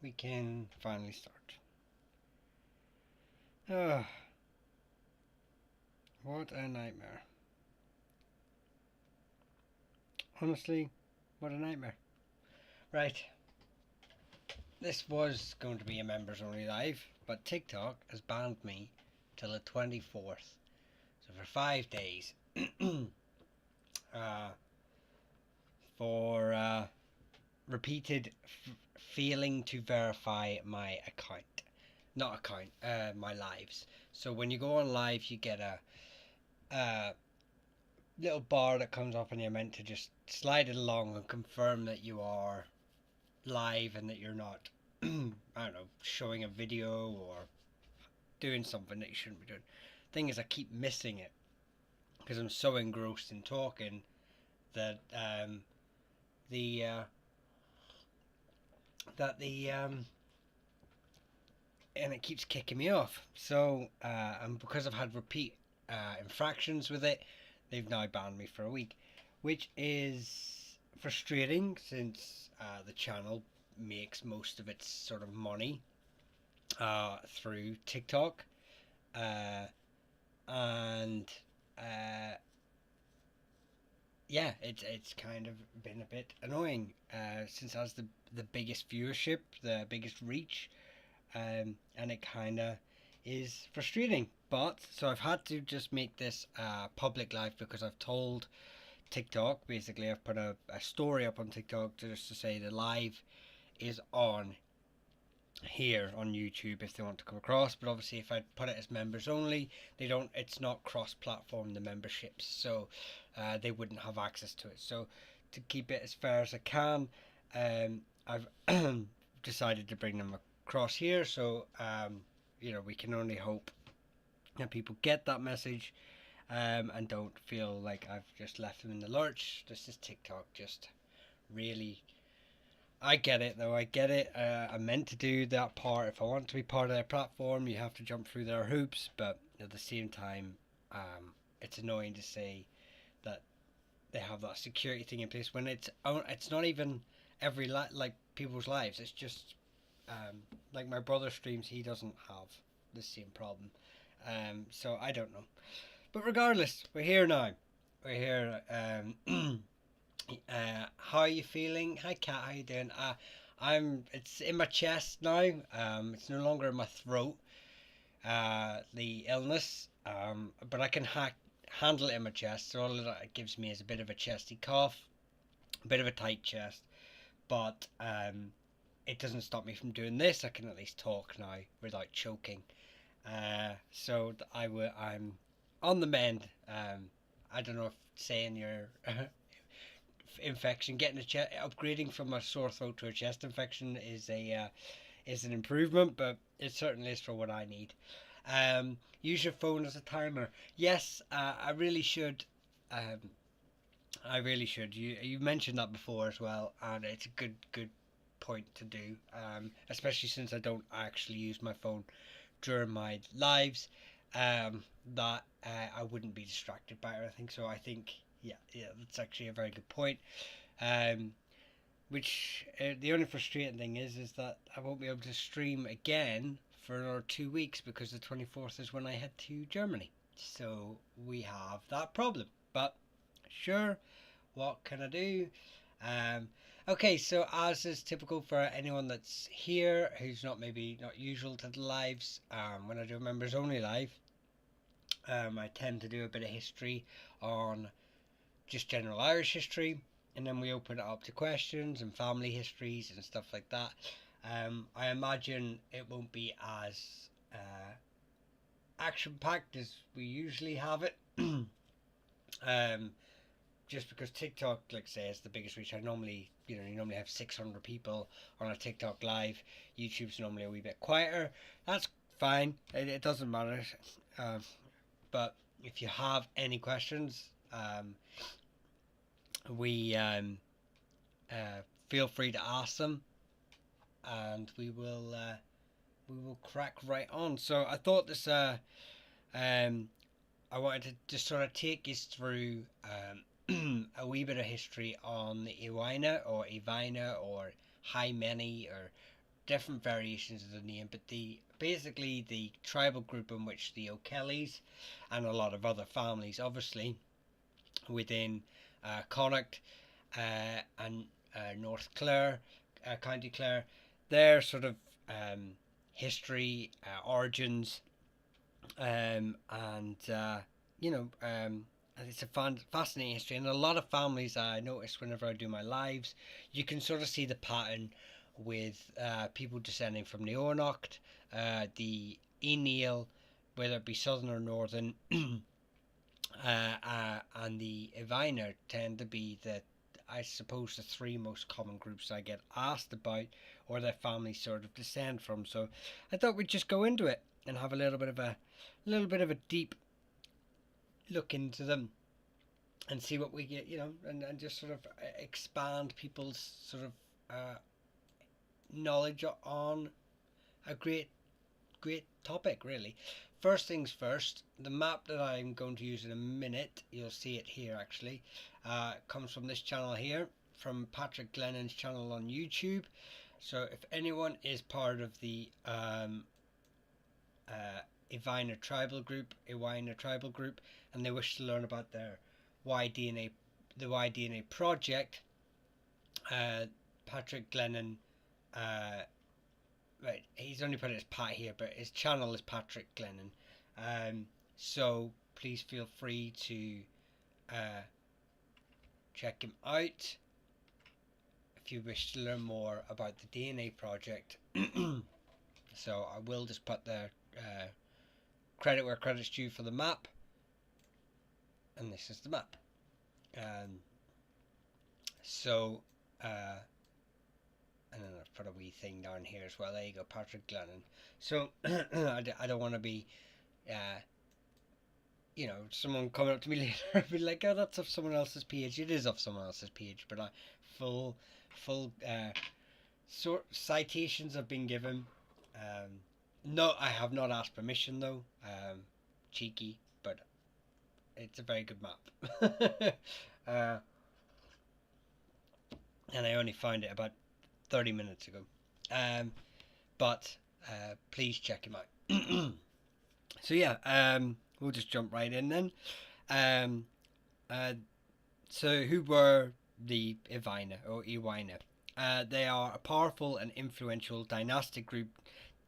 we can finally start. Ah, what a nightmare. Honestly, what a nightmare. Right, this was going to be a members only live, but TikTok has banned me till the 24th. So for 5 days, uh, for repeated failing to verify my account. Not account, my lives. So when you go on live, you get a little bar that comes up, and you're meant to just slide it along and confirm that you are live and that you're not, I don't know, showing a video or doing something that you shouldn't be doing. Thing is, I keep missing it because I'm so engrossed in talking that the and it keeps kicking me off. So and because I've had repeat infractions with it, they've now banned me for a week, which is frustrating since the channel makes most of its sort of money through TikTok, and uh, yeah, it's kind of been a bit annoying since it has the biggest viewership, the biggest reach, and it kind of is frustrating. But so I've had to just make this public live because I've told TikTok, basically I've put a story up on TikTok just to say the live is on here on YouTube if they want to come across. But obviously if I put it as members only, they don't, it's not cross platform, the memberships, so they wouldn't have access to it. So to keep it as fair as I can, I've decided to bring them across here. So we can only hope that people get that message, and don't feel like I've just left them in the lurch. This is TikTok just really, I get it though, I get it. I meant to do that part. If I want to be part of their platform, you have to jump through their hoops, but at the same time, it's annoying to say that they have that security thing in place when it's not even every like people's lives. It's just like my brother streams, he doesn't have the same problem. So I don't know, but regardless, we're here now. We're here. How are you feeling? Hi, Kat. How you doing? It's in my chest now. It's no longer in my throat. The illness. But I can handle it in my chest. So all that it gives me is a bit of a chesty cough, a bit of a tight chest. But it doesn't stop me from doing this. I can at least talk now without choking. So I'm on the mend. I don't know if saying your infection, getting upgrading from a sore throat to a chest infection is an improvement, but it certainly is for what I need. Use your phone as a timer. Yes, I really should. I really should. You mentioned that before as well, and it's a good point to do. Especially since I don't actually use my phone during my lives. That I wouldn't be distracted by it. I think so. I think yeah, that's actually a very good point. Um, which the only frustrating thing is that I won't be able to stream again for another 2 weeks because the 24th is when I head to Germany. So we have that problem. But sure, what can I do? Um, okay, so as is typical for anyone that's here who's not usual to the lives, when I do a members only live, I tend to do a bit of history on just general Irish history, and then we open it up to questions and family histories and stuff like that. I imagine it won't be as action packed as we usually have it. um, just because TikTok, like say, is the biggest reach. You normally have 600 people on a TikTok live. YouTube's normally a wee bit quieter. That's fine. It doesn't matter. But if you have any questions, we feel free to ask them, and we will crack right on. So I thought this I wanted to just sort of take us through a wee bit of history on the Iwina or Ivina or Hymeni or different variations of the name, but basically the tribal group in which the O'Kellys and a lot of other families, obviously within Connacht and North Clare, County Clare, their sort of history, origins, and it's a fascinating history. And a lot of families, I notice whenever I do my lives, you can sort of see the pattern with people descending from the Ornocht, the Enil, whether it be southern or northern, and the Iviner tend to be I suppose the three most common groups I get asked about, or their families sort of descend from. So I thought we'd just go into it and have a little bit of a deep look into them and see what we get, and just sort of expand people's sort of knowledge on a great topic, really. First things first, the map that I'm going to use in a minute, you'll see it here actually, comes from this channel here, from Patrick Glennon's channel on YouTube. So if anyone is part of the Iwina tribal group, and they wish to learn about their the Y-DNA project, Patrick Glennon, right, he's only put it as Pat here, but his channel is Patrick Glennon. So please feel free to check him out if you wish to learn more about the DNA project. So I will just put the credit where credit's due for the map, and this is the map. And then I've put a wee thing down here as well. There you go, Patrick Glennon. So I don't want to be, someone coming up to me later and be like, "Oh, that's off someone else's page." It is off someone else's page, but full citations have been given. No, I have not asked permission though. Cheeky, but it's a very good map. And I only found it about 30 minutes ago. But please check him out. So yeah, we'll just jump right in then. So who were the Iwina or Iwina? They are a powerful and influential dynastic group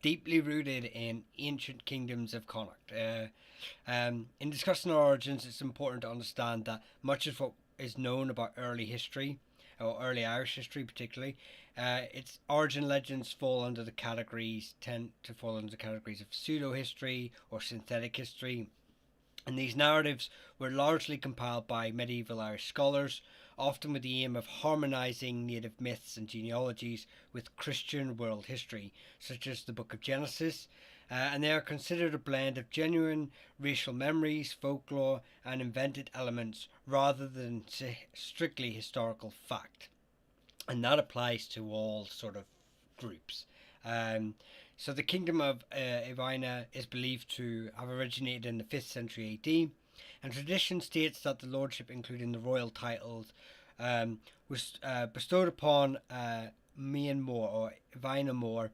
deeply rooted in ancient kingdoms of Connacht. In discussing their origins, it's important to understand that much of what is known about early history, or early Irish history particularly, its origin legends tend to fall under the categories of pseudo-history or synthetic history. And these narratives were largely compiled by medieval Irish scholars, often with the aim of harmonising native myths and genealogies with Christian world history, such as the Book of Genesis, and they are considered a blend of genuine racial memories, folklore, and invented elements rather than strictly historical fact. And that applies to all sort of groups. So the kingdom of Iwina is believed to have originated in the 5th century AD, and tradition states that the lordship, including the royal titles, was bestowed upon Maine Moor or Iwina Moor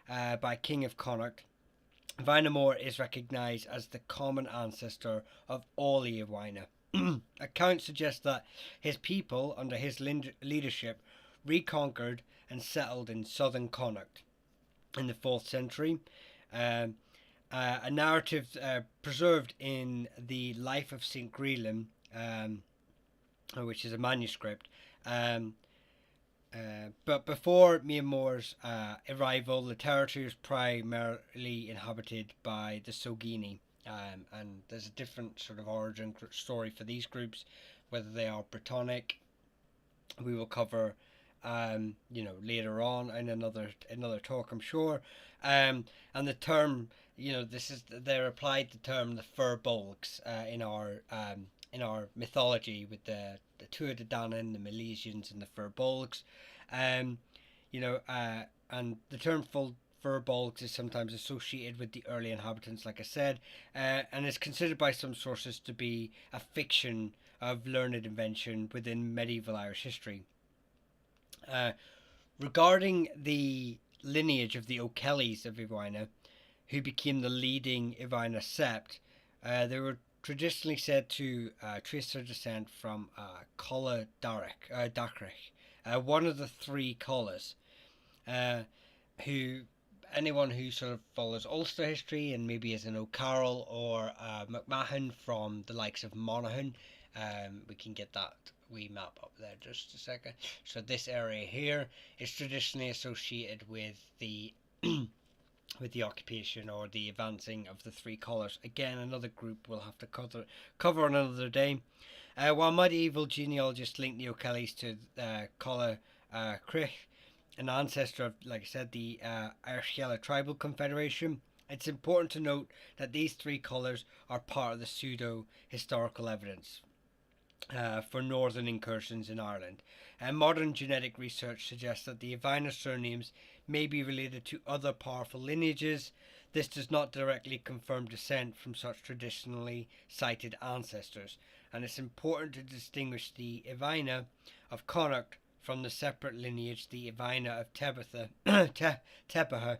by King of Connacht. Iwina Moor is recognised as the common ancestor of all the Iwina. Accounts suggest that his people, under his leadership, reconquered and settled in southern Connacht in the 4th century. A narrative preserved in the Life of St. Greelan, which is a manuscript. But before Maine Moor's arrival, the territory was primarily inhabited by the Sogini. And there's a different sort of origin story for these groups, whether they are Brittonic. We will cover later on in another talk, I'm sure. And the term, they're applied the term the fur bolgs in our mythology with the Tuatha De Danann, the Milesians, and the fur bolgs. And the term furbolgs is sometimes associated with the early inhabitants, like I said, and is considered by some sources to be a fiction of learned invention within medieval Irish history. Uh, Regarding the lineage of the O'Kellys of Iwina, who became the leading Iwina sept, they were traditionally said to trace their descent from Colla Dacrech, one of the three Collas, who anyone who sort of follows Ulster history and maybe is an O'Carroll or McMahon from the likes of Monaghan, we can get that wee map up there just a second. So this area here is traditionally associated with the with the occupation or the advancing of the three colours. Again, another group we'll have to cover on another day. While medieval genealogists link the O'Kellys to Colla Crich, an ancestor of, like I said, the Irish Gaelic Tribal Confederation, it's important to note that these three colours are part of the pseudo-historical evidence for northern incursions in Ireland. Modern genetic research suggests that the Iwina surnames may be related to other powerful lineages. This does not directly confirm descent from such traditionally cited ancestors, and it's important to distinguish the Iwina of Connacht from the separate lineage, the Iwina of Tepaha,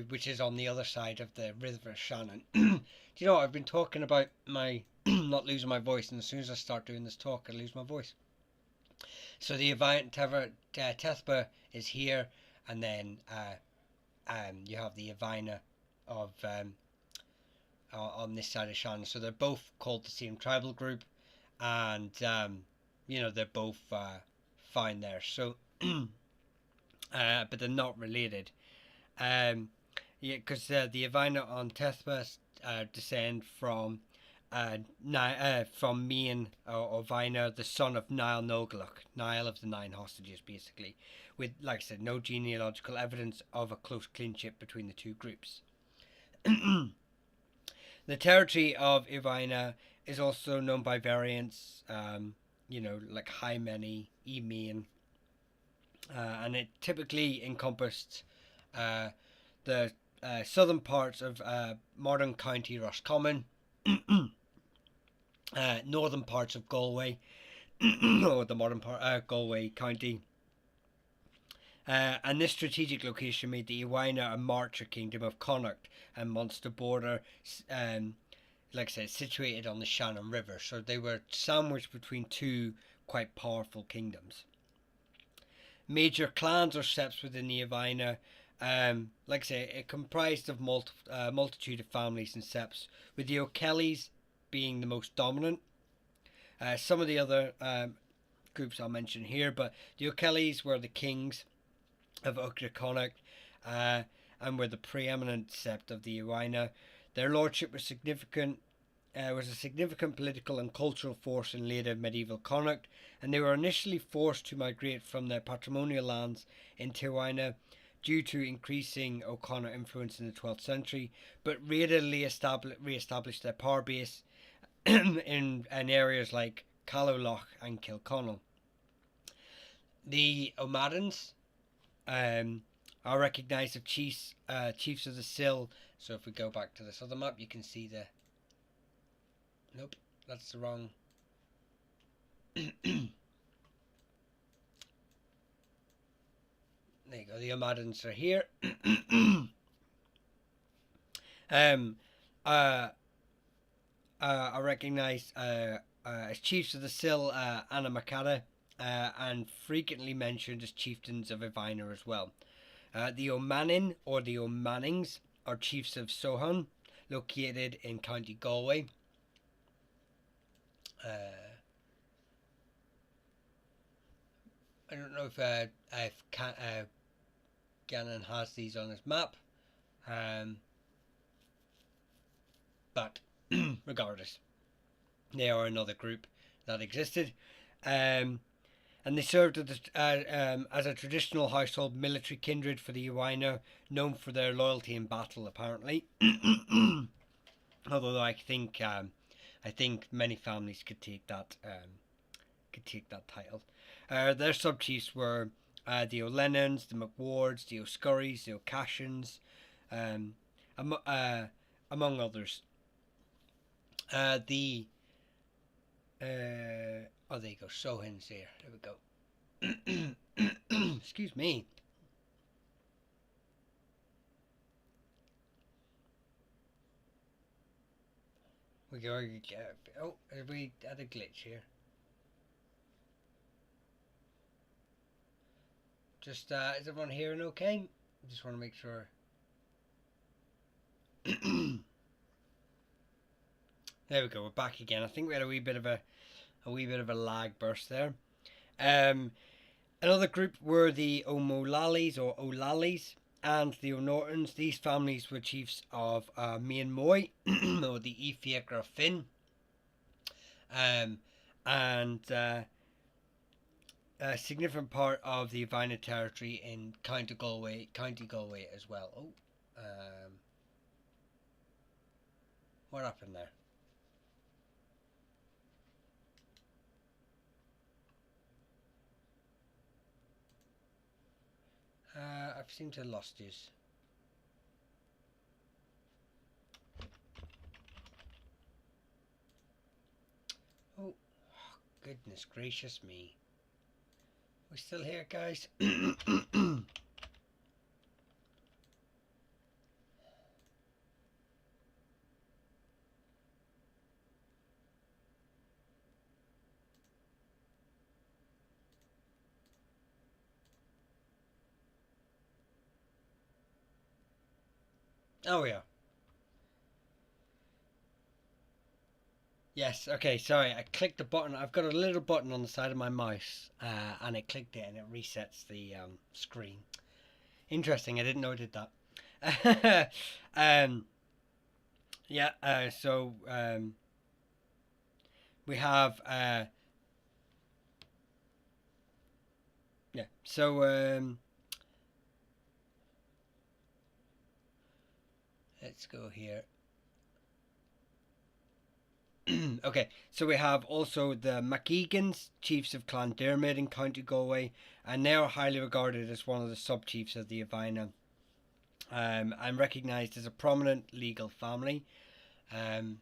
which is on the other side of the River Shannon. Do you know what? I've been talking about my not losing my voice, and as soon as I start doing this talk, I lose my voice. So the Iwina Tepaha is here, and then you have the Iwina of on this side of Shannon. So they're both called the same tribal group, and they're both fine there. So, but they're not related. Because the Iwina on Tepaha descend from Maine or Vina, the son of Niall Nogalach, Niall of the Nine Hostages, basically, with, like I said, no genealogical evidence of a close kinship between the two groups. The territory of Iwina is also known by variants, like High Many, Maine, and it typically encompassed the southern parts of modern County Roscommon, northern parts of Galway, or the modern part Galway County. And this strategic location made the Iwina a marcher kingdom of Connacht and Munster border, like I said, situated on the Shannon River. So they were sandwiched between two quite powerful kingdoms. Major clans or septs within the Iwina, like I say, it comprised of multitude of families and septs, with the O'Kellys being the most dominant. Some of the other groups I'll mention here, but the O'Kellys were the kings of Connacht, and were the preeminent sept of the Iwina. Their lordship was was a significant political and cultural force in later medieval Connacht, and they were initially forced to migrate from their patrimonial lands into Iwina due to increasing O'Connor influence in the 12th century, but readily re-established their power base in areas like Callowloch and Kilconnell. The O'Maddens are recognised as chiefs of the Sill. So if we go back to this other map, you can see the... Nope, that's the wrong... There you go, the O'Maddens are here. Are recognised as chiefs of the Sill, Anna and frequently mentioned as chieftains of Iwina as well. The O'Mannin or the O'Mannings are chiefs of Sohan, located in County Galway. I don't know if Gannon has these on his map, but regardless, they are another group that existed, and they served as a traditional household military kindred for the Iwina, known for their loyalty in battle, apparently. Although I think many families could take that title. Their sub-chiefs were the O'Lennons, the McWards, the O'Scurrys, the O'Cashans, um, among others. The oh, there you go, Sohins here. There we go. Excuse me. We go. Oh, we had a glitch here. Just is everyone hearing okay? I just want to make sure. There we go. We're back again. I think we had a wee bit of a lag burst there. Another group were the O'Molalis or O'Lallies and the O'Nortons. These families were chiefs of Maine Moy or the Efiacre Finn, and a significant part of the Ivina territory in County Galway as well. Oh, what happened there? I've seemed to have lost you. Oh, goodness gracious me. We still here, guys? Oh, yeah. Yes, okay, sorry, I clicked the button. I've got a little button on the side of my mouse, and I clicked it and it resets the screen. Interesting, I didn't know it did that. Yeah, so we have, yeah, so let's go here. Okay, so we have also the MacEgans, chiefs of Clan Dermot in County Galway, and they are highly regarded as one of the sub-chiefs of the Ivina, and recognised as a prominent legal family. And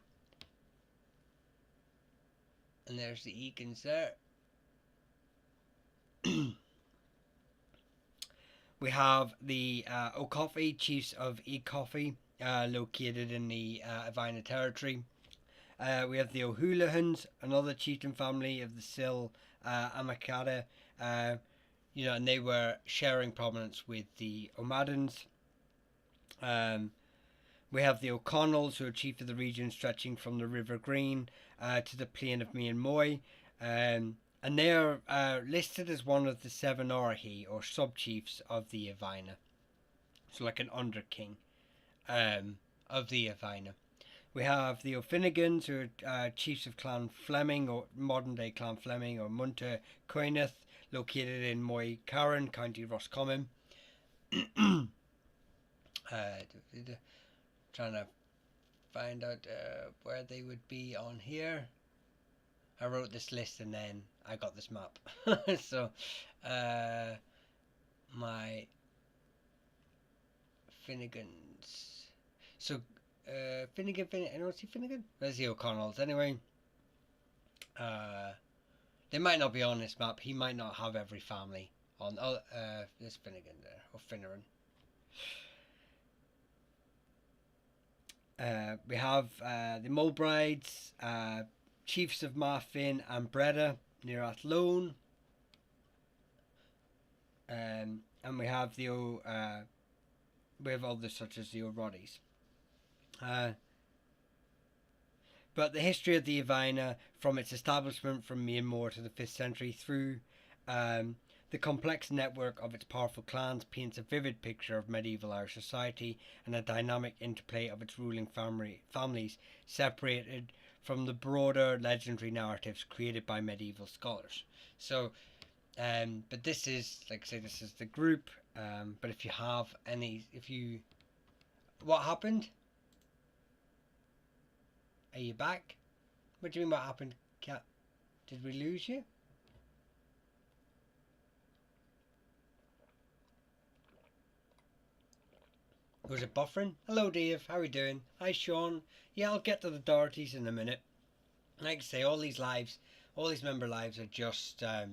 there's the Egan's there. We have the O'Coffey, chiefs of Ecoffey, located in the Ivina territory. We have the O'Hoolahans, another chieftain family of the Sil Amakada, and they were sharing prominence with the O'Maddens. We have the O'Connells, who are chief of the region stretching from the River Green to the plain of Maine Moy, and they are listed as one of the 7 Orhi, or sub-chiefs of the Ivina. So like an under-king of the Ivina. We have the O'Finnegans, who are chiefs of Clan Fleming, or modern-day Clan Fleming, or Munta Coyneth, located in Moy Carron, County Roscommon. Trying to find out where they would be on here. I wrote this list and then I got this map. So, my Finnegans. So, Finnegan, I don't see Finnegan. There's the O'Connells. Anyway, they might not be on this map. He might not have every family on. Oh, there's Finnegan there, or Finneran. We have the Mulbrides, chiefs of Marfin and Breda near Athlone. And we have we have others such as the O'Roddies. But the history of the Ivina, from its establishment from Maine to the 5th century through the complex network of its powerful clans, paints a vivid picture of medieval Irish society and a dynamic interplay of its ruling families, separated from the broader legendary narratives created by medieval scholars. So, but this is, like I say, this is the group. But if you have any, what happened? Are you back? What do you mean what happened, Cat? Did we lose you? Was it buffering? Hello Dave, how are you doing? Hi Sean. Yeah, I'll get to the Dohertys in a minute. Like I say, all these lives, all these member lives are just I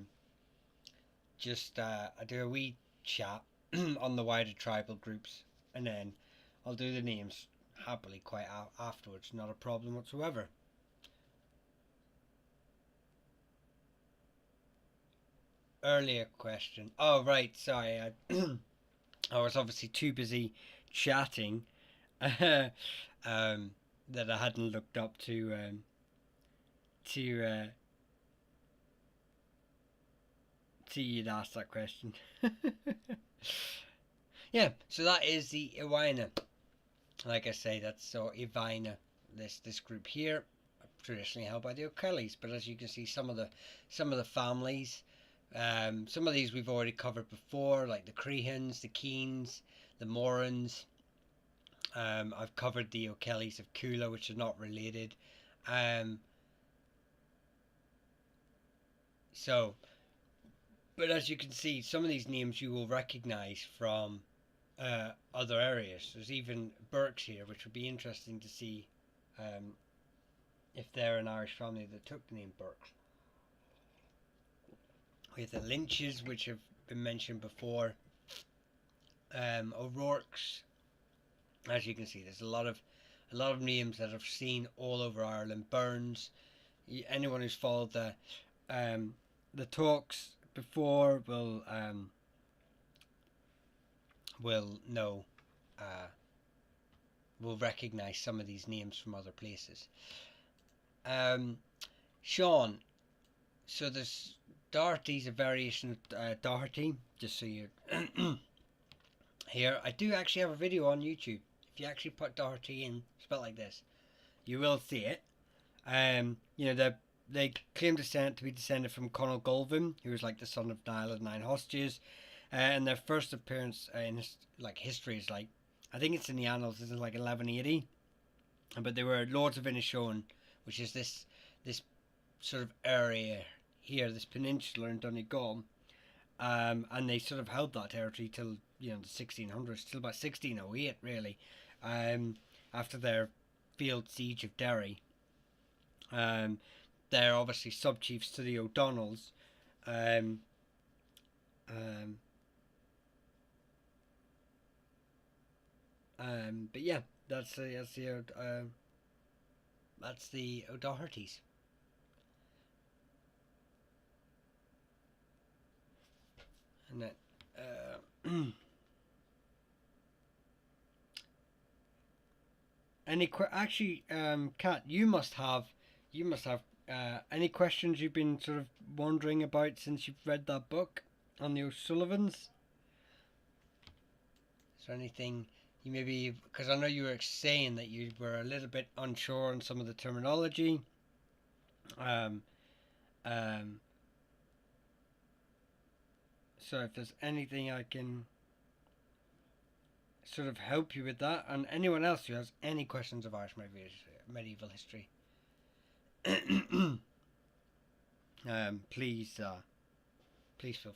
do a wee chat on the wider tribal groups, and then I'll do the names happily quite afterwards. Not a problem whatsoever. Earlier question. Oh right, sorry. I was obviously too busy chatting that I hadn't looked up to you'd ask that question. Yeah, so that is the Iwina. Like I say, that's so Ivina. This group here, traditionally held by the O'Kellys, but as you can see, some of the families, some of these we've already covered before, like the Creehans, the Keens, the Morans. I've covered the O'Kellys of Kula, which are not related. Um, so, but as you can see, some of these names you will recognise from other areas. There's even Burkes here, which would be interesting to see um, if they're an Irish family that took the name Burkes. We have the Lynches, which have been mentioned before. O'Rourke's. As you can see, there's a lot of names that I've seen all over Ireland. Burns. Anyone who's followed the talks before will know, will recognise some of these names from other places. Sean, so there's Doherty's a variation of Doherty, just so you here. I do actually have a video on YouTube. If you actually put Doherty in, spelled like this, you will see it. They claim to be descended from Conall Golvin, who was like the son of Niall of Nine Hostages. And their first appearance in history is like, I think it's in the annals, this is like 1180. But they were lords of Inishowen, which is this sort of area here, this peninsula in Donegal. And they sort of held that territory till the 1600s, till about 1608 really, after their field siege of Derry. They're obviously sub-chiefs to the O'Donnells. But yeah, that's the O'Dohertys. And then Kat, you must have any questions you've been sort of wondering about since you've read that book on the O'Sullivans? Is there anything you maybe, because I know you were saying that you were a little bit unsure on some of the terminology. So if there's anything I can sort of help you with that, and anyone else who has any questions of Irish medieval history, please feel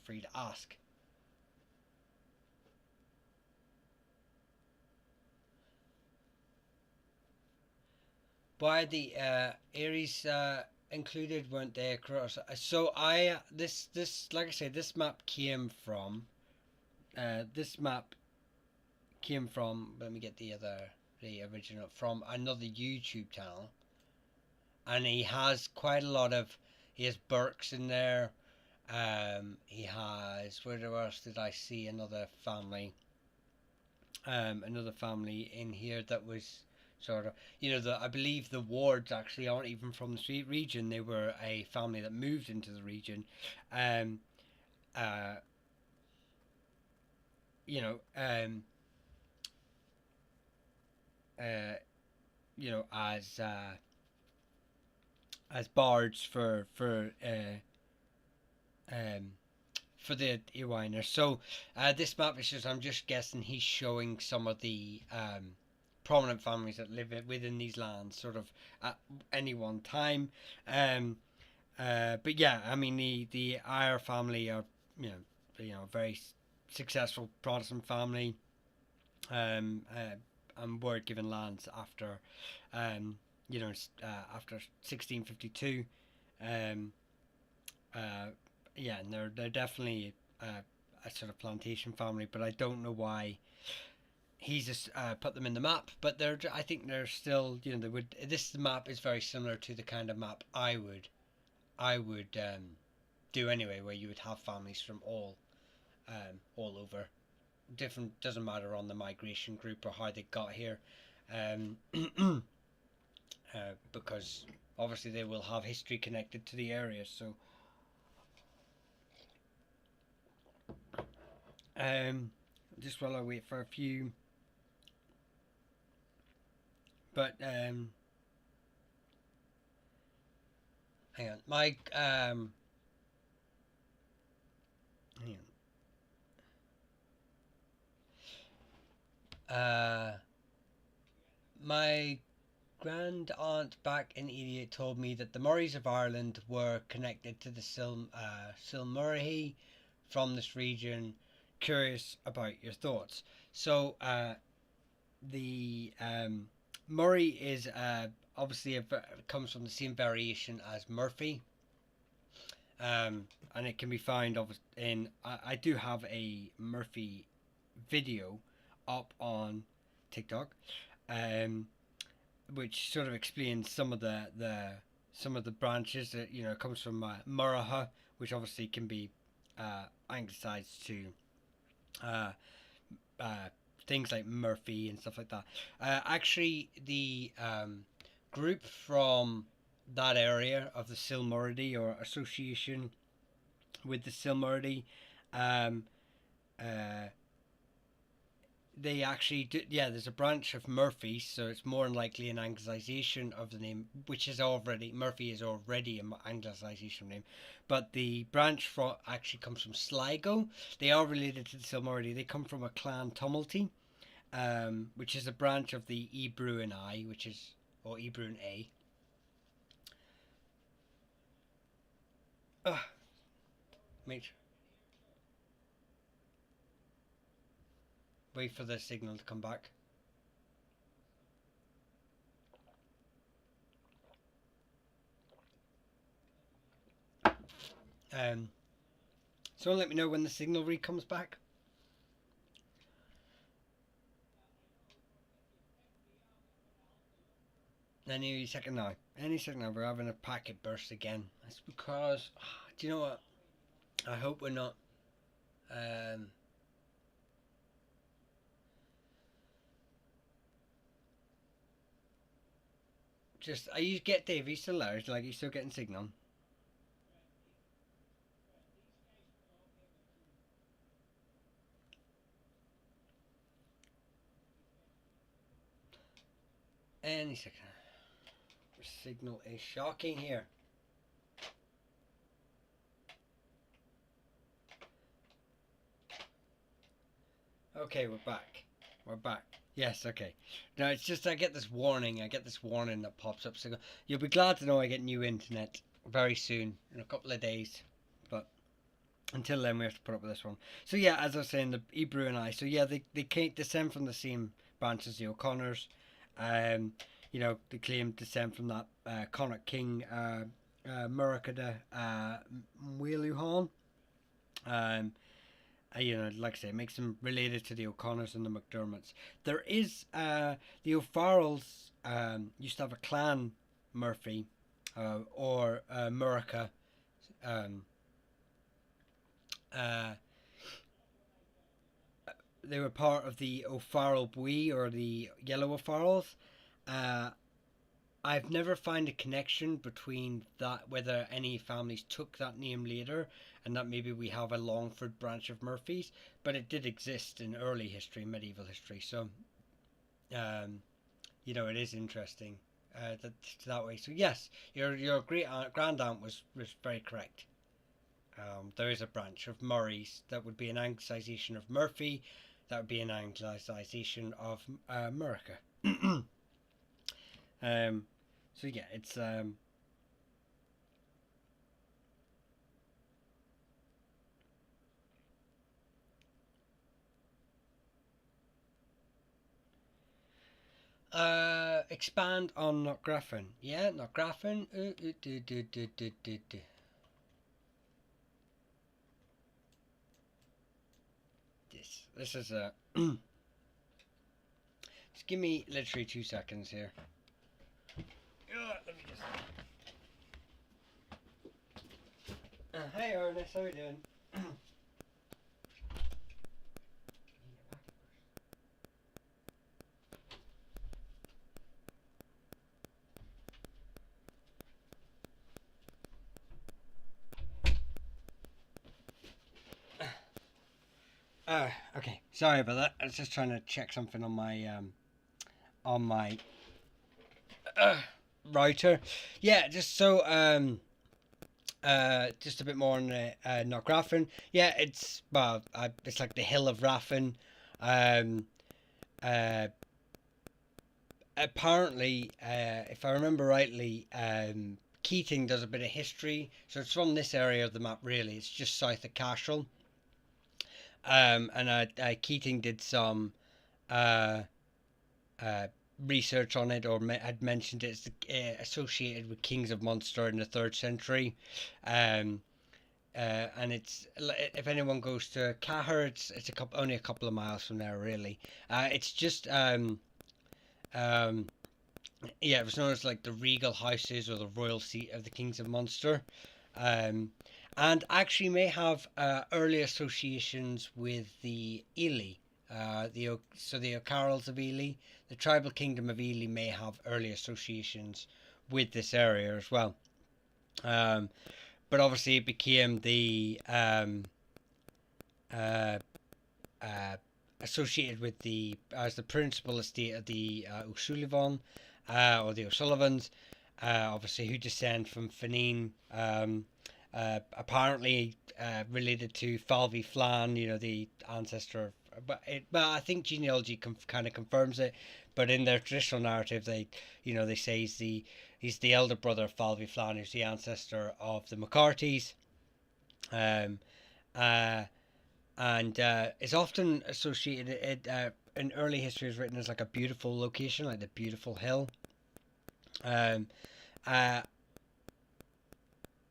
free to ask. Why the Aries included, weren't they across? So this like I say, this map came from let me get the original, from another YouTube channel, and he has quite a lot of, he has Burkes in there. He has, where else did I see another family in here that was sort of, I believe the Wards actually aren't even from the region. They were a family that moved into the region. As bards for the Iwiner. So this map is just, I'm just guessing he's showing some of the prominent families that live within these lands sort of at any one time. But yeah, I mean the Eyre family are very successful Protestant family. and were given lands after, after 1652. Um, yeah, and they're definitely a sort of plantation family, but I don't know why he's just put them in the map. But I think they're still, they would. This map is very similar to the kind of map I would do anyway, where you would have families from all over, different. Doesn't matter on the migration group or how they got here, um, because obviously they will have history connected to the area. So, just while I wait for a few, but hang on, my hang on, my grand aunt back in Idiot told me that the Murrays of Ireland were connected to the Silmurray from this region. Curious about your thoughts. So, the Murray is obviously comes from the same variation as Murphy, and it can be found in. I do have a Murphy video up on TikTok, um, which sort of explains some of the branches that comes from Murraha, which obviously can be anglicized to uh, uh, things like Murphy and stuff like that. Actually, the group from that area of the Silmurray or association with the Silmurray, um, uh, they actually do, yeah, there's a branch of Murphy, so it's more than likely an anglicization of the name, which is already Murphy is already an anglicization name, but the branch actually comes from Sligo. They are related to the Silmurray. They come from a clan Tumulty, which is a branch of the Ebruin I, or Ebruin A. Make sure, wait for the signal to come back. So let me know when the signal comes back. Any second now. Any second now. We're having a packet burst again. That's because, do you know what? I hope we're not. Um, are you get Dave? Are you still there? Like, are you still getting signal? Any second. Signal is shocking here. Okay, we're back. We're back. Yes, okay. Now it's just I get this warning. I get this warning that pops up. So you'll be glad to know I get new internet very soon, in a couple of days. But until then, we have to put up with this one. So yeah, as I was saying, the Ebru and I. So yeah, they can't descend from the same branch as the O'Connors. They claim descent from that Connacht King, Murakada Mwiluhan. Like I say, it makes them related to the O'Connors and the McDermotts. There is the O'Farrells used to have a clan Murphy or Murica. Uh, they were part of the O'Farrell Bui or the Yellow O'Farrells. Uh, I've never found a connection between that, whether any families took that name later, and that maybe we have a Longford branch of Murphys, but it did exist in early history, medieval history. So, it is interesting that way. So yes, your great grand aunt was very correct. There is a branch of Murrays that would be an anglicization of Murphy, that would be an anglicization of Murica. So yeah, it's Expand on Knockgraffin. Yeah, Knockgraffin. This is a. Just give me literally 2 seconds here. Let me just. Hey Ernest, how are you doing? Okay. Sorry about that. I was just trying to check something on my router. Yeah, just so just a bit more on not Raffin. Yeah, it's like the hill of Raffin. Um, uh, Apparently, if I remember rightly, Keating does a bit of history, so it's from this area of the map. Really, it's just south of Cashel. And Keating did some uh, uh, research on it, or had mentioned it's associated with kings of Munster in the 3rd century. Um, and it's, if anyone goes to Cahir, it's only a couple of miles from there, really. It's just yeah, it was known as like the regal houses or the royal seat of the kings of Munster. Um, and actually may have early associations with the Ely. The O'Carrolls of Ely, the tribal kingdom of Ely may have early associations with this area as well. But obviously it became the uh, uh, associated with the as the principal estate of the O'Sullivan or the O'Sullivans, obviously who descend from Fineen. Apparently related to Falvey Flan, the ancestor. But I think genealogy kind of confirms it. But in their traditional narrative, they say he's the elder brother of Falvey Flan, who's the ancestor of the McCartys. Um, uh, and it's often associated. In early history, is written as like a beautiful location, like the beautiful hill. Um, uh,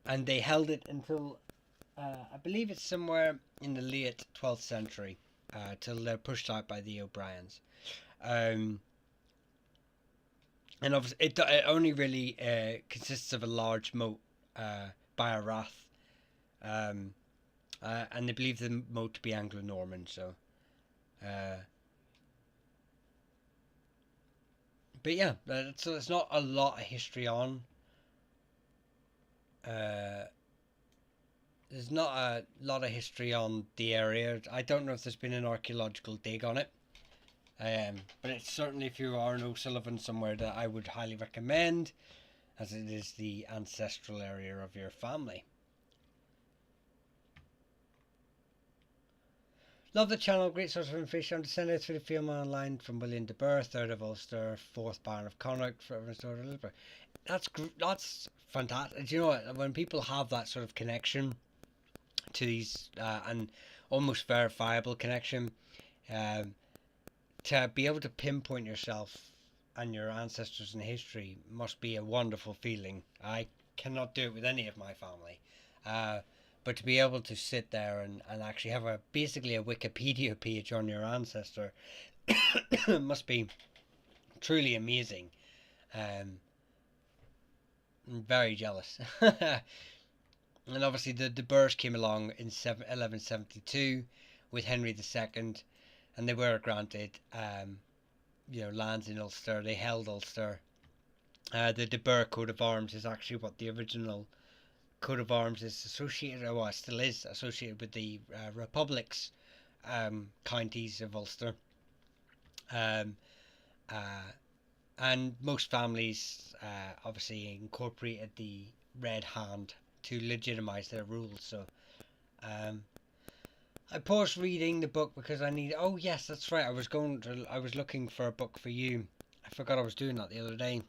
and they held it until I believe it's somewhere in the late 12th century, till they're pushed out by the O'Briens. Um, and obviously, it only really consists of a large moat by a rath, um, and they believe the moat to be Anglo-Norman. So, but yeah, so there's not a lot of history on. Uh, there's not a lot of history on the area. I don't know if there's been an archaeological dig on it. But it's certainly, if you are in O'Sullivan, somewhere that I would highly recommend, as it is the ancestral area of your family. Love the channel, great source of information. I'm descended through the family online from William de Burgh, 3rd of Ulster, 4th Baron of Connacht, forever stored Elizabeth. That's fantastic. Do you know what? When people have that sort of connection to these, and almost verifiable connection, to be able to pinpoint yourself and your ancestors in history must be a wonderful feeling. I cannot do it with any of my family. But to be able to sit there and actually have basically a Wikipedia page on your ancestor must be truly amazing. I'm very jealous. And obviously the De Burghs came along in 1172 with Henry II, and they were granted lands in Ulster. They held Ulster. The De Burgh coat of arms is actually what the original coat of arms is associated, or still is associated with, the Republic's counties of Ulster. And most families obviously incorporated the Red Hand to legitimise their rules. So I paused reading the book because I need. Oh yes, that's right. I was looking for a book for you. I forgot I was doing that the other day.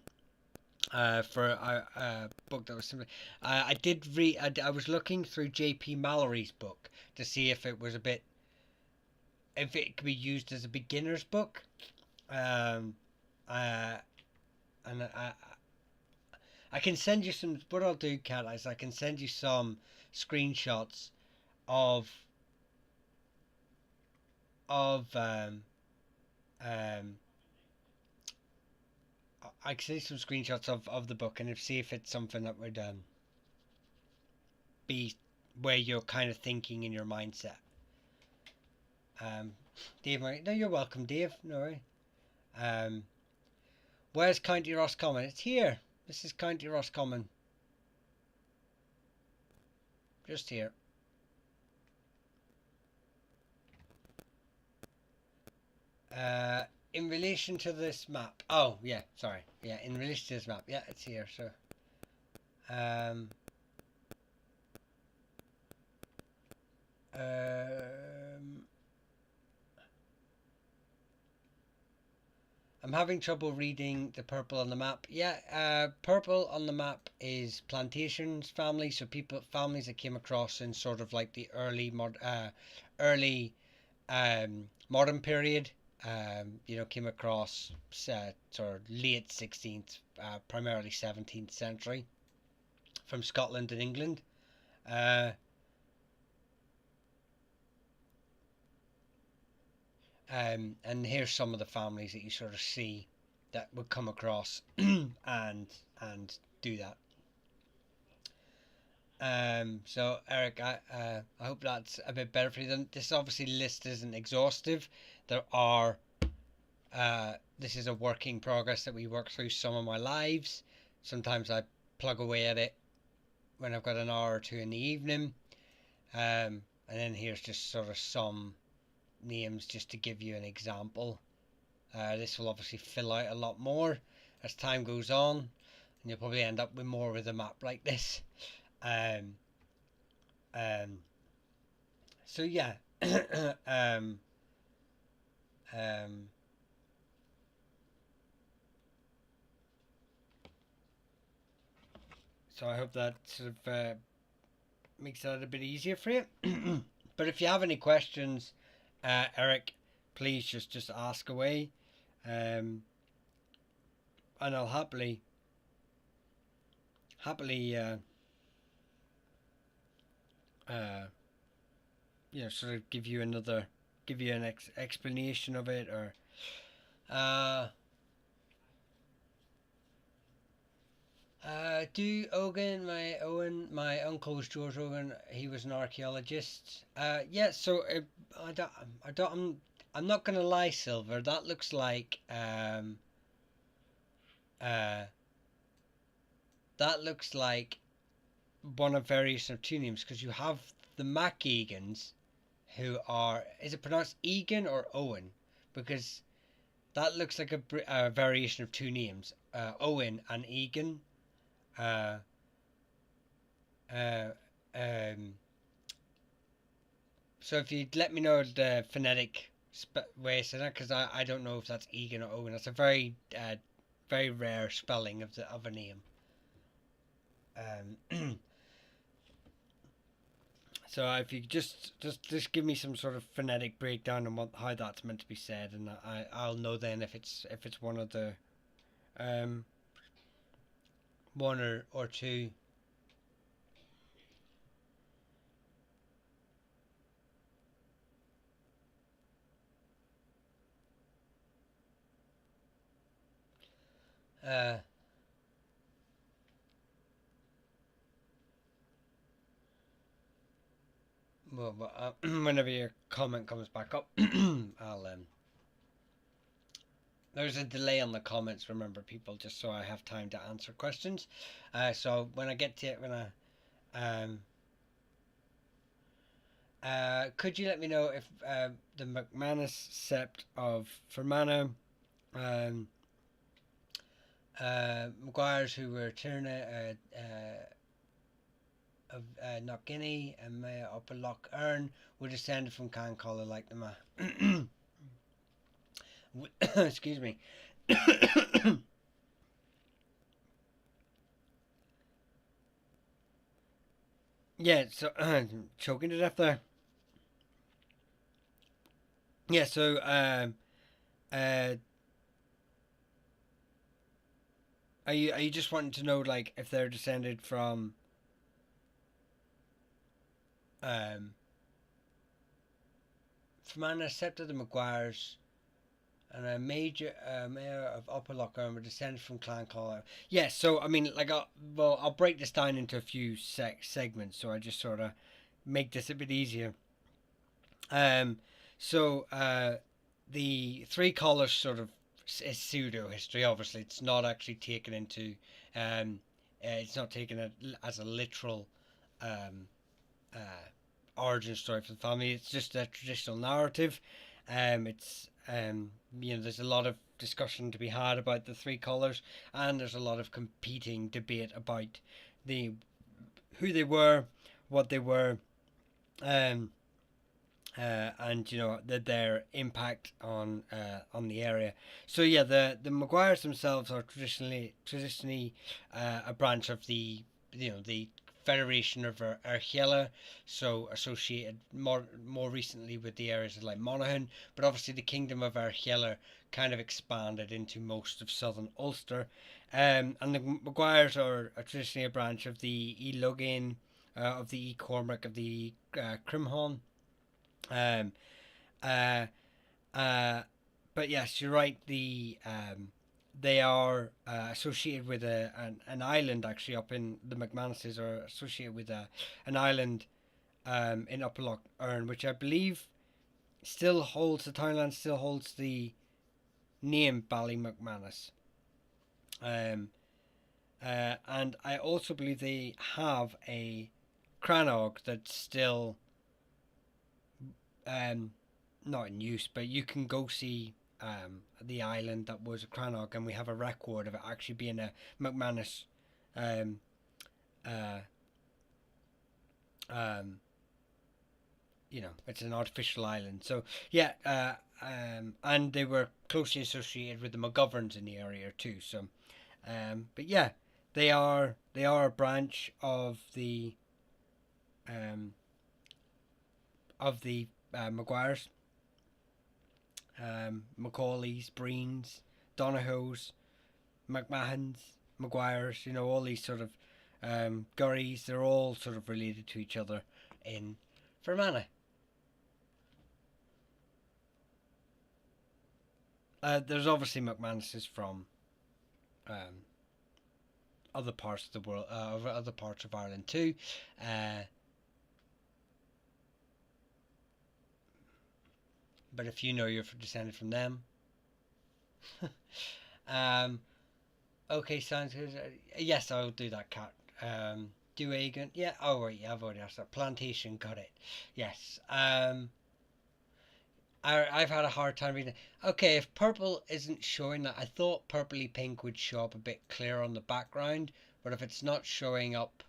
For a book that was simply. I did read. I was looking through J.P. Mallory's book to see if it was if it could be used as a beginner's book. uh, and I can send you some. What I'll do, Kat, is I can send you some screenshots of of um I can see some screenshots of the book and see if it's something that would be where you're kind of thinking in your mindset. Dave, no, you're welcome, Dave. No worry. Um, where's County Roscommon? It's here. This is County Roscommon. Just here. In relation to this map. Oh, yeah, sorry. Yeah, in relation to this map. Yeah, it's here. So, um, I'm having trouble reading the purple on the map. Yeah, purple on the map is plantations family. So families that came across in sort of like the early modern period. Came across sort of late 16th, primarily 17th century from Scotland and England. And here's some of the families that you sort of see that would come across and do that. So Eric, I hope that's a bit better for you. This obviously list isn't exhaustive. There are this is a work in progress that we work through some of my lives. Sometimes I plug away at it when I've got an hour or two in the evening. And then here's just sort of some names just to give you an example. This will obviously fill out a lot more as time goes on, and you'll probably end up with more with a map like this. Um, so yeah. So I hope that sort of makes that a bit easier for you. But if you have any questions, Eric, please just ask away, and I'll happily sort of give you an explanation of it, or Owen, my uncle was George Owen. He was an archaeologist. Yeah. So I'm not gonna lie, Silver. That looks like uh, one of various of two names, because you have the MacEgans, who are, is it pronounced Egan or Owen? Because that looks like a variation of two names, Owen and Egan. Uh, uh, um, so if you'd let me know the phonetic way of saying that, because I don't know if that's Egan or Owen. That's a very very rare spelling of a name. So if you just give me some sort of phonetic breakdown on how that's meant to be said, and I'll know then if it's one of the one or two. Well, whenever your comment comes back up, I'll There's a delay on the comments, remember, people, just so I have time to answer questions. So when I get to it, could you let me know if the McManus sept of Fermanagh, Maguires, who were Tierna of Knockguinea and Maya Upper Loch Earn, were descended from Cancalla like the excuse me. Yeah, so choking to death there. Yeah, so Are you just wanting to know like if they're descended um from an Septa the Maguires and a major mayor of Upper Lochern were descended from Clan Collar. Yes, so I mean, like, I'll break this down into a few segments, so I just sort of make this a bit easier. Um, so the three collars sort of is pseudo history. Obviously, it's not actually taken into, it's not taken as a literal um, origin story for the family. It's just a traditional narrative. It's there's a lot of discussion to be had about the three colours, and there's a lot of competing debate about the who they were, what they were, um, and their impact on the area. So yeah, the Maguires themselves are traditionally a branch of the Federation of Archela, so associated more recently with the areas of like Monaghan, but obviously the Kingdom of Archela kind of expanded into most of southern Ulster, and the Maguires are traditionally a branch of the E Lugin, of the E Cormac, of the Crimhon. Um, uh, uh, but yes, you're right. They are associated with an island actually up in the McManuses are associated with an island in Upper Loch Earn, which I believe still holds the townland still holds the name Ballymcmanus. Um, and I also believe they have a Crannog that's still um, not in use, but you can go see the island that was a Crannog, and we have a record of it actually being a McManus. Um, uh, um, it's an artificial island. So yeah, and they were closely associated with the McGoverns in the area too. So, but yeah, they are a branch um, of the Maguires, Macaulays, Breens, Donahoes, McMahons, Maguires, all these sort of Gurries, they're all sort of related to each other in Fermanagh. There's obviously McManuses from um, other parts of the world, other parts of Ireland too. Uh, but if you know you're descended from them, um, okay, sounds good. Yes, I'll do that, Cat. Do Agan? Yeah. Oh right, yeah, I've already asked that. Plantation, got it. Yes. I've had a hard time reading it. Okay, if purple isn't showing that, I thought purpley pink would show up a bit clearer on the background, but if it's not showing up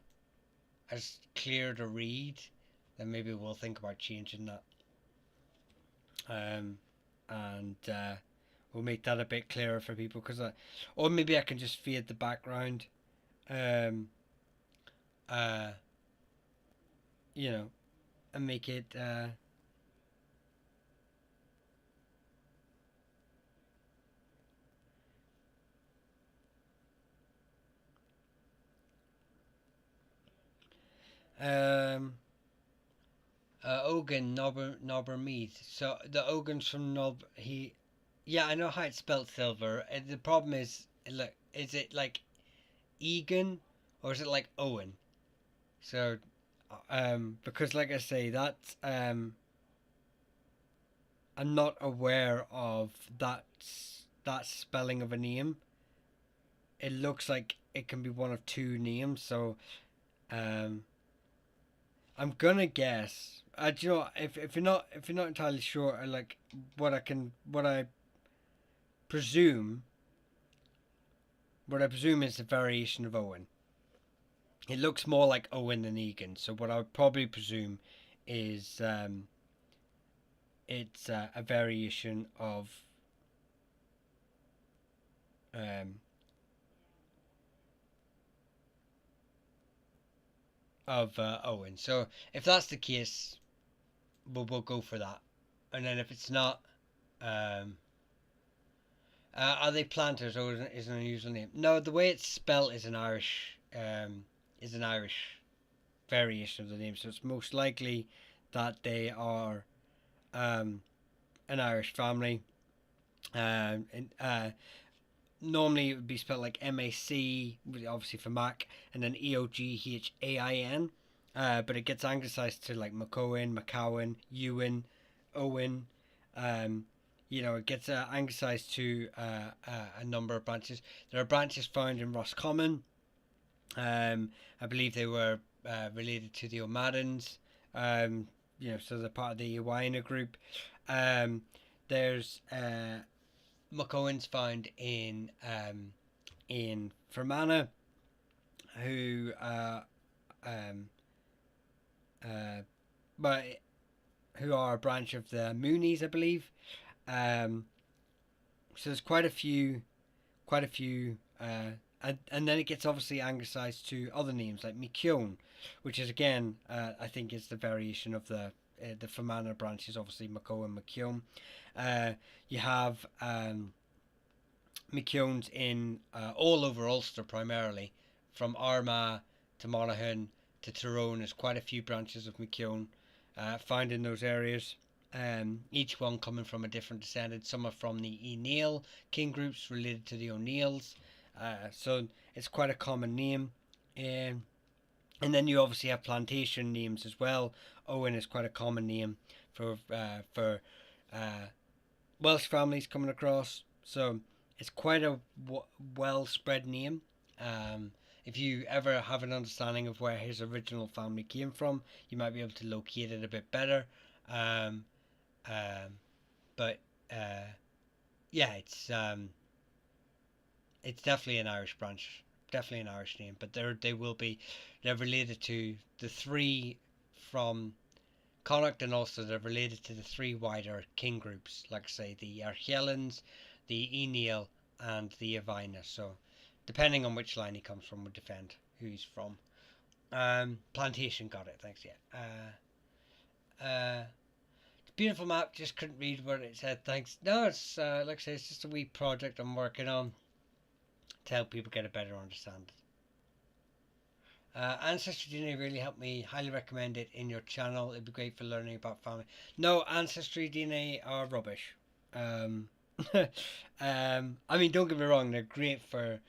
as clear to read, then maybe we'll think about changing that. Um, and we'll make that a bit clearer for people or maybe I can just fade the background. Um, uh, and make it. Um, Ogan Nobber Meath. So the Ogan's from Nob. Yeah, I know how it's spelled silver. The problem is, look, is it like Egan or is it like Owen? So, because like I say, I'm not aware of that spelling of a name. It looks like it can be one of two names. So, um, I'm gonna guess. Do you know if you're not entirely sure, like what presume I presume is a variation of Owen. It looks more like Owen than Egan, so what I would probably presume is it's a variation um, of Owen. So if that's the case, we'll go for that. And then if it's not, um, Are they planters or is it an unusual name? No, the way it's spelled is an Irish variation of the name, so it's most likely that they are um, an Irish family. And normally it would be spelled like MAC, obviously for Mac, and then EOGHAIN. But it gets anglicized to like McOwen, McCowan, Ewan, Owen. Um, it gets anglicized to a number of branches. There are branches found in Roscommon. I believe they were related to the O'Madens. So they're part of the Iwina group. There's McOwen's found in Fermanagh, who but who are a branch of the Moonies, I believe. So there's quite a few, and then it gets obviously anglicized to other names like McKeown, which is again, I think, is the variation of the Fermanagh branch is obviously McCowan, McKeown. You have McKeowns in all over Ulster primarily, from Armagh to Monaghan to Tyrone. There's quite a few branches of McKeown found in those areas. Each one coming from a different descendant. Some are from the Neil king groups related to the O'Neills. So it's quite a common name. And then you obviously have plantation names as well. Owen is quite a common name for Welsh families coming across. So it's quite a well spread name. If you ever have an understanding of where his original family came from, you might be able to locate it a bit better. But yeah, it's definitely an Irish branch, definitely an Irish name. But they're related to the three from Connacht, and also they're related to the three wider king groups, like I say, the Archellans, the Neil, and the Iwina. So depending on which line he comes from would defend who he's from. Plantation, got it, thanks, yeah. Beautiful map, just couldn't read what it said, thanks. No, it's like I say, it's just a wee project I'm working on to help people get a better understanding. Ancestry DNA really helped me. Highly recommend it in your channel. It'd be great for learning about family. No, Ancestry DNA are rubbish. I mean, don't get me wrong, they're great for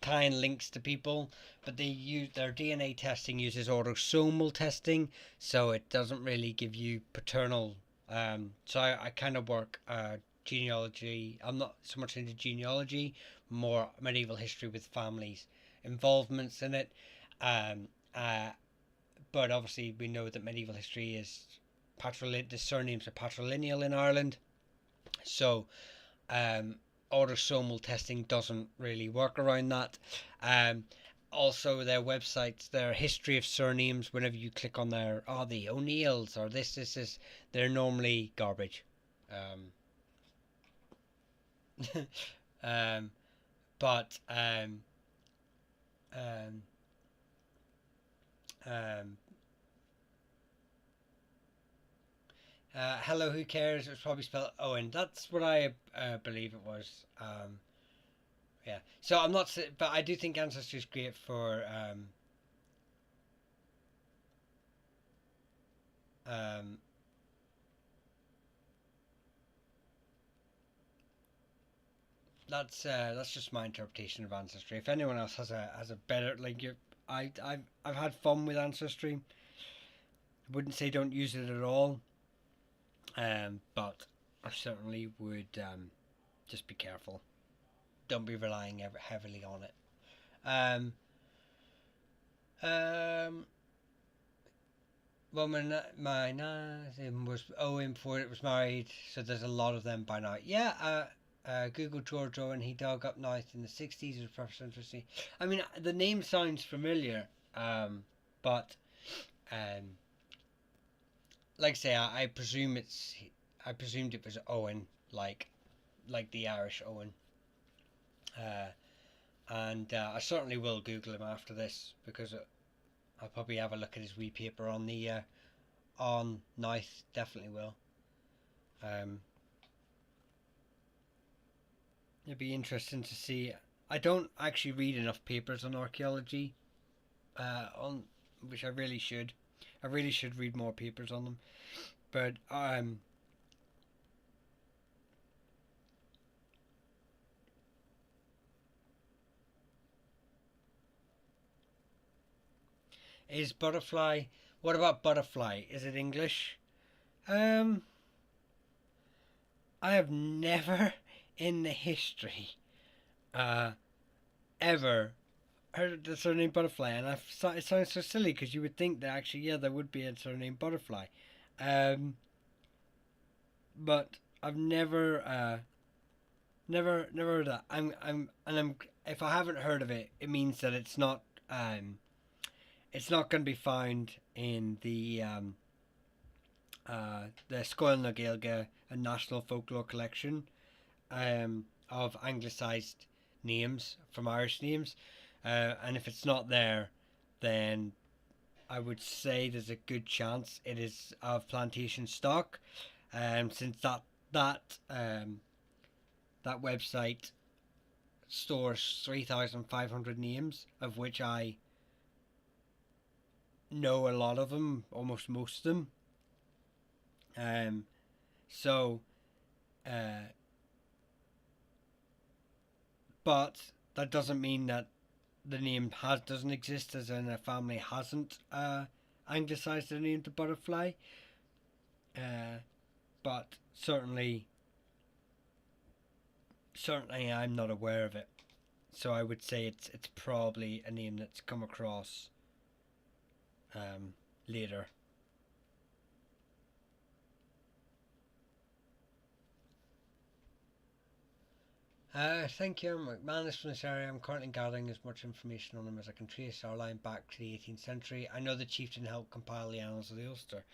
tying links to people, but their DNA testing uses autosomal testing, so it doesn't really give you paternal. So I kind of work genealogy. I'm not so much into genealogy, more medieval history with families' involvements in it. But obviously we know that medieval history is the surnames are patrilineal in Ireland, so autosomal testing doesn't really work around that. Also, their websites, their history of surnames, whenever you click on their, the O'Neills or this, they're normally garbage. But hello, who cares? It was probably spelled Owen. That's what I believe it was. Yeah. So I'm not, but I do think Ancestry is great for that's just my interpretation of Ancestry. If anyone else has a better, like, I've had fun with Ancestry. I wouldn't say don't use it at all. But I certainly would just be careful. Don't be relying heavily on it. Well, my name was Owen before it was married, so there's a lot of them by now. Yeah, Google George Owen. He dug up north in the 60s. It was perhaps interesting. I mean, the name sounds familiar, but like I say, I presumed it was Owen, like the Irish Owen. And I certainly will Google him after this, because I'll probably have a look at his wee paper on the on Knife. Definitely will. It'd be interesting to see. I don't actually read enough papers on archaeology, on which I really should. I really should read more papers on them. But is butterfly? What about butterfly? Is it English? Um, I have never in the history, uh, ever heard the surname Butterfly, and it sounds so silly because you would think that actually, yeah, there would be a surname Butterfly, um, but I've never heard that. I'm. If I haven't heard of it, it means that it's not going to be found in the Scoil na Gaeilge, a National Folklore Collection, of anglicised names from Irish names. And if it's not there, then I would say there's a good chance it is of plantation stock, since that website stores 3,500 names, of which I know a lot of them, almost most of them. So, uh, but that doesn't mean that the name doesn't exist, as in a family hasn't anglicised the name to Butterfly. But certainly I'm not aware of it. So I would say it's probably a name that's come across later. Thank you. McMahon is from this area. I'm currently gathering as much information on him as I can trace our line back to the 18th century. I know the chieftain helped compile the annals of the Ulster.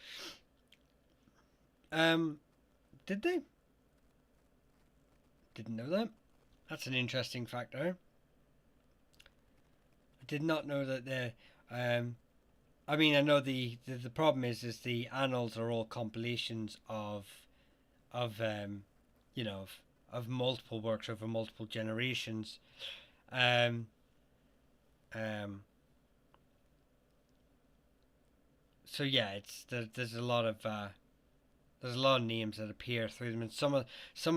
Um, did they? Didn't know that. That's an interesting factor. I did not know that the. I mean, I know the problem is the annals are all compilations of you know of multiple works over multiple generations. Um, um, so yeah, there's a lot of names that appear through them, and some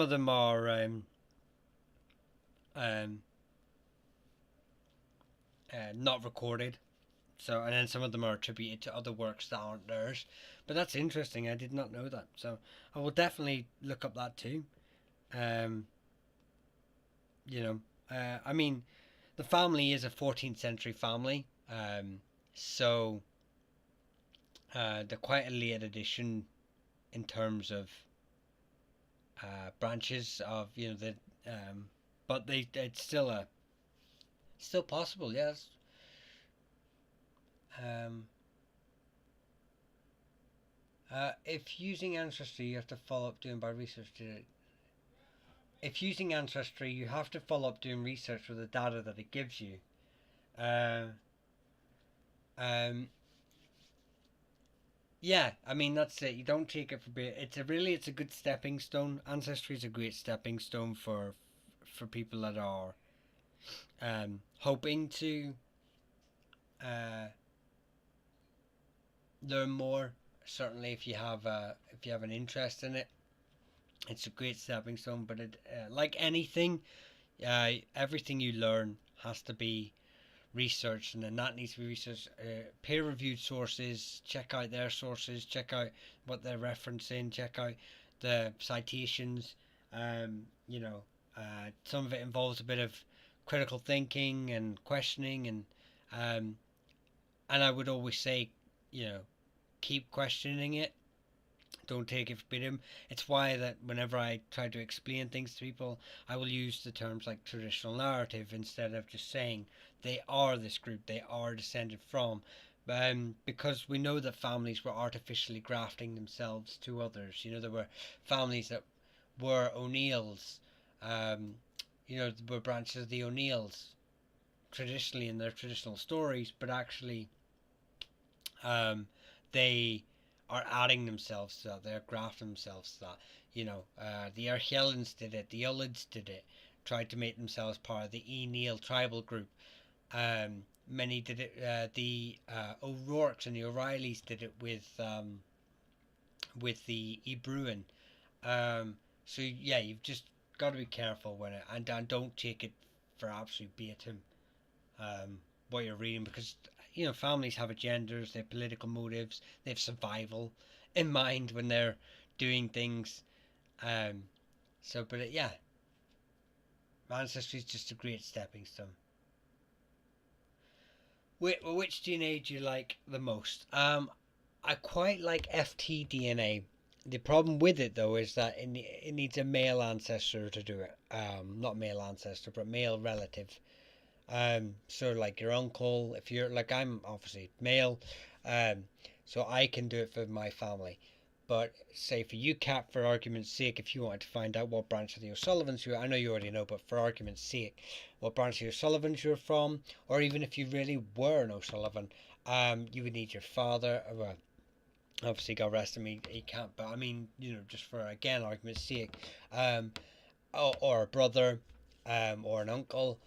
of them are um, not recorded. So, and then some of them are attributed to other works that aren't theirs. But that's interesting. I did not know that. So I will definitely look up that too. Um, you know, I mean, the family is a 14th century family. So they're quite a late addition in terms of branches of the but it's still possible. Yes. Um, if using Ancestry, you have to follow up doing by research to it. If using Ancestry, you have to follow up doing research with the data that it gives you. Uh, um, yeah, I mean that's it. You don't take it for bait. It's a good stepping stone. Ancestry is a great stepping stone for people that are hoping to uh, learn more. Certainly, if you have an interest in it, it's a great stepping stone. But like anything, everything you learn has to be researched, and then that needs to be researched. Peer-reviewed sources, check out their sources, check out what they're referencing, check out the citations. You know, some of it involves a bit of critical thinking and questioning, um, and I would always say, you know, keep questioning it. Don't take it verbatim. It's why that whenever I try to explain things to people, I will use the terms like traditional narrative instead of just saying they are this group, they are descended from. Because we know that families were artificially grafting themselves to others. You know, there were families that were O'Neills, there were branches of the O'Neills traditionally in their traditional stories, but actually they are adding themselves to that. They're grafting themselves to that. The Archellans did it. The Ullids did it. tried to make themselves part of the Neil tribal group. Many did it. The O'Rourke's and the O'Reillys did it with the Ebruin. So yeah, you've just got to be careful when it, and don't take it for absolute verbatim what you're reading, because families have agendas, they have political motives, they have survival in mind when they're doing things. Yeah, ancestry is just a great stepping stone. Which DNA do you like the most? I quite like FTDNA. The problem with it though is that it needs a male ancestor to do it. Not male ancestor, but male relative. So like your uncle, if you're like, I'm obviously male, um, so I can do it for my family. But say for you, Kat, for argument's sake, if you wanted to find out what branch of the O'Sullivans I know you already know, but for argument's sake, what branch of the O'Sullivans you're from, or even if you really were an O'Sullivan, you would need your father. Well, obviously, God rest him, he can't. But I mean, just for again argument's sake, or a brother, or an uncle,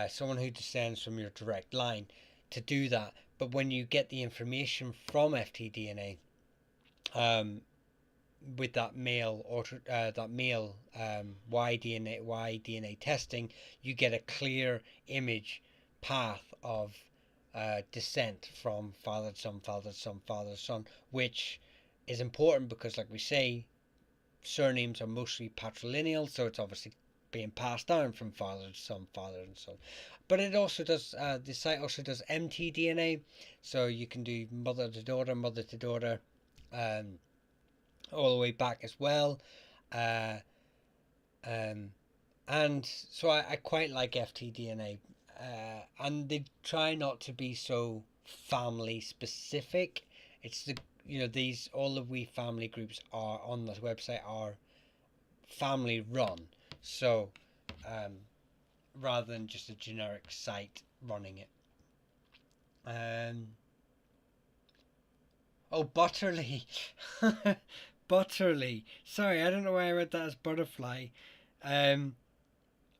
someone who descends from your direct line, to do that. But when you get the information from FTDNA, with that male Y DNA testing, you get a clear image path of descent from father to son, father to son, father to son, which is important because, like we say, surnames are mostly patrilineal, so it's obviously being passed down from father to son, father and son. But it also does, the site also does mtDNA, so you can do mother to daughter, all the way back as well. Uh, and so I quite like FTDNA, and they try not to be so family specific. It's these, all of we family groups are on the website are family run, so rather than just a generic site running it. Oh, Butterly. Butterly. Sorry, I don't know why I read that as butterfly. Um,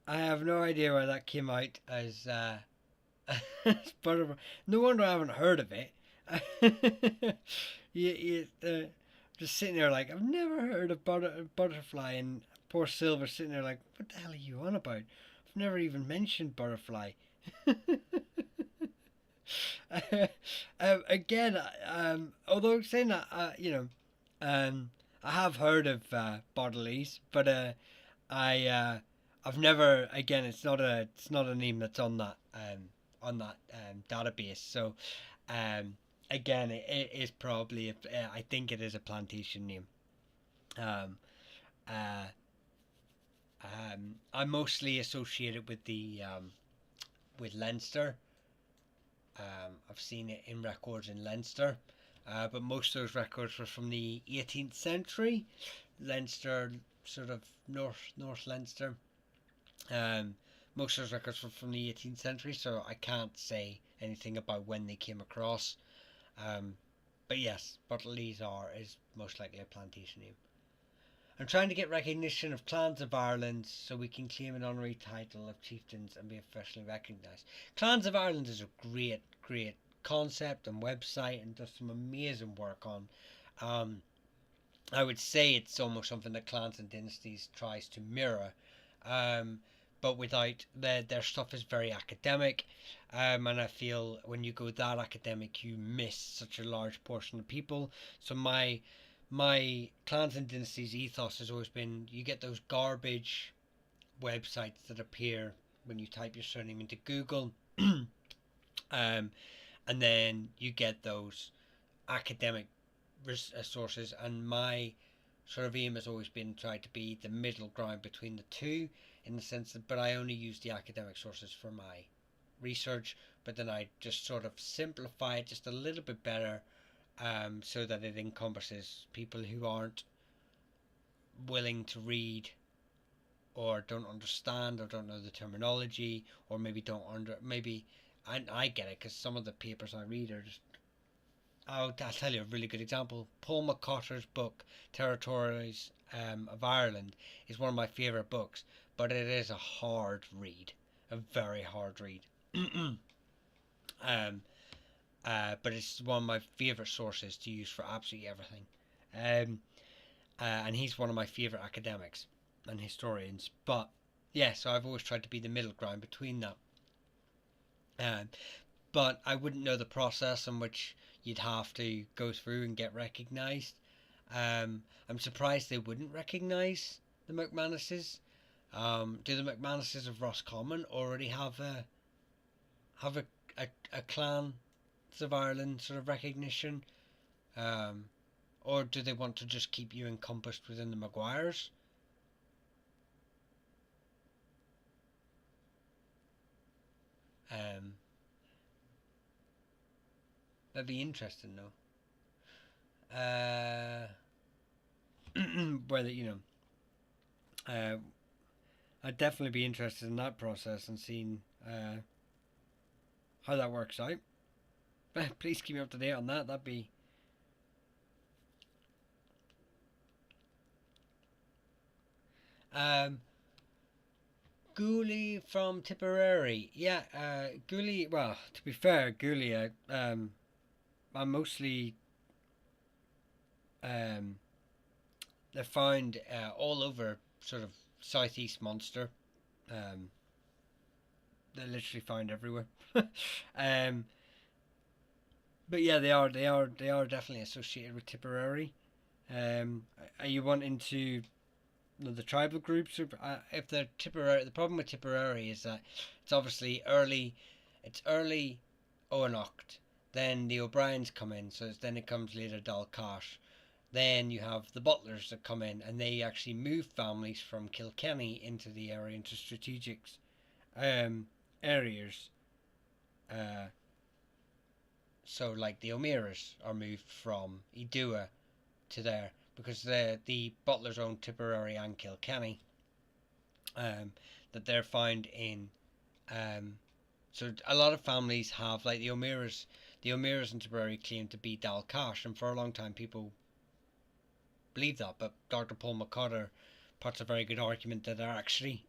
I have no idea why that came out as as butterfly. No wonder I haven't heard of it. Just sitting there like, I've never heard of butterfly, and poor Silver sitting there like, what the hell are you on about? I've never even mentioned butterfly. Again, although saying that, I have heard of Bodilies, but I've never. Again, it's not a name that's on that database. So, um, again, it is probably. I think it is a plantation name. Um, uh, I'm mostly associated with the with Leinster. I've seen it in records in Leinster, but most of those records were from the 18th century. Leinster, sort of North Leinster. Most of those records were from the 18th century, so I can't say anything about when they came across. But yes, Butterleys is most likely a plantation name. I'm trying to get recognition of Clans of Ireland so we can claim an honorary title of chieftains and be officially recognised. Clans of Ireland is a great concept and website, and does some amazing work on. I would say it's almost something that Clans&Dynasties tries to mirror, but without their stuff is very academic, and I feel when you go that academic, you miss such a large portion of people. So my Clans&Dynasties ethos has always been, you get those garbage websites that appear when you type your surname into Google, and then you get those academic sources, and my sort of aim has always been try to be the middle ground between the two, in the sense that, but I only use the academic sources for my research, but then I just sort of simplify it just a little bit better, so that it encompasses people who aren't willing to read, or don't understand, or don't know the terminology, or maybe I get it, because some of the papers I read are just. I'll tell you a really good example. Paul McCotter's book Territories of Ireland is one of my favourite books, but it is a hard read, a very hard read. um, but it's one of my favorite sources to use for absolutely everything. Um, and he's one of my favorite academics and historians. But yeah, so I've always tried to be the middle ground between that. Um, but I wouldn't know the process in which you'd have to go through and get recognised. I'm surprised they wouldn't recognise the McManuses. Do the McManuses of Roscommon already have a Clans of Ireland sort of recognition? Um, or do they want to just keep you encompassed within the Maguires? Um, that'd be interesting though. Whether I'd definitely be interested in that process and seeing how that works out. Please keep me up to date on that. That'd be. Um, Gooley from Tipperary. Yeah, Gooley. Well, to be fair, Gooley. I'm mostly. Um, they're found all over sort of southeast Munster. Um, they're literally found everywhere. um, but yeah, they are definitely associated with Tipperary. Are you wanting to the tribal groups? If they're Tipperary, the problem with Tipperary is that it's obviously early. It's early Oanocht. Then the O'Briens come in, so then it comes later Dalcash. Then you have the Butlers that come in, and they actually move families from Kilkenny into the area, into strategic areas. Uh, so like the O'Mearas are moved from Idua to there because the Butlers own Tipperary and Kilkenny. That they're found in. So a lot of families have like the O'Mearas. The O'Mearas in Tipperary claim to be Dalcash, and for a long time people believe that. But Dr. Paul McCutter puts a very good argument that they're actually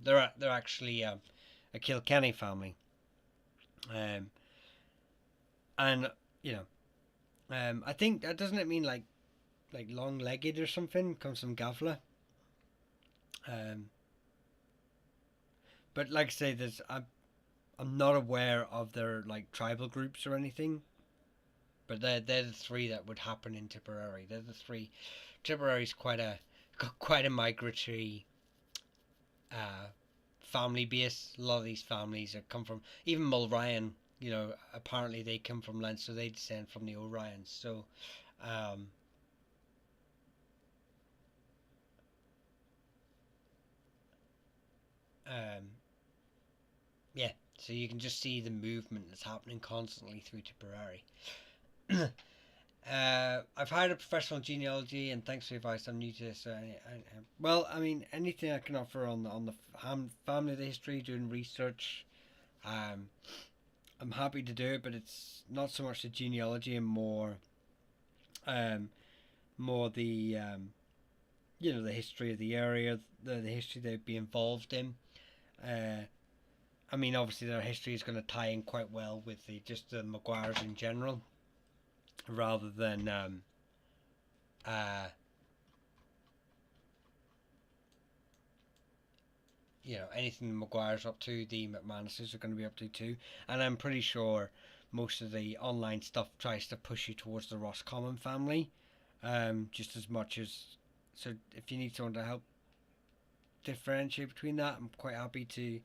they're actually a Kilkenny family. Um, and you know, I think that doesn't it mean like long-legged or something comes from Gavla. Um, but like I say, I'm not aware of their like tribal groups or anything. But they're the three that would happen in Tipperary. They're the three. Tipperary's quite a migratory uh, family base. A lot of these families are come from even Mulryan. Apparently they come from Leinster. They descend from the O'Ryans. So, um, um, yeah. So you can just see the movement that's happening constantly through Tipperary. I've hired a professional in genealogy, and thanks for the advice. I'm new to this. Well, I mean, anything I can offer on the family of the history, doing research, um, I'm happy to do it. But it's not so much the genealogy and um, more the history of the area, the history they'd be involved in. Uh, I mean, obviously their history is going to tie in quite well with the Maguires in general, rather than uh, anything the Maguires up to, the McManuses are going to be up to too. And I'm pretty sure most of the online stuff tries to push you towards the Roscommon family, just as much as. So if you need someone to help differentiate between that, I'm quite happy to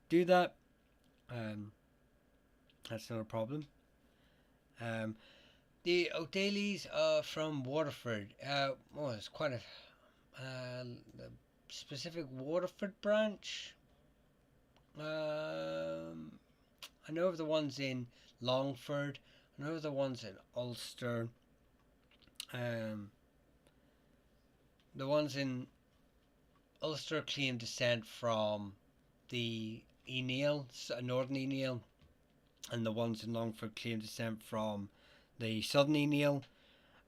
do that. Um, that's not a problem. Um, the O'Daly's from Waterford. It's quite a the specific Waterford branch. I know of the ones in Longford. I know of the ones in Ulster. Um, the ones in Ulster claim descent from the Eneal, Northern Eneal, and the ones in Longford claim descent from the Southern Eneal,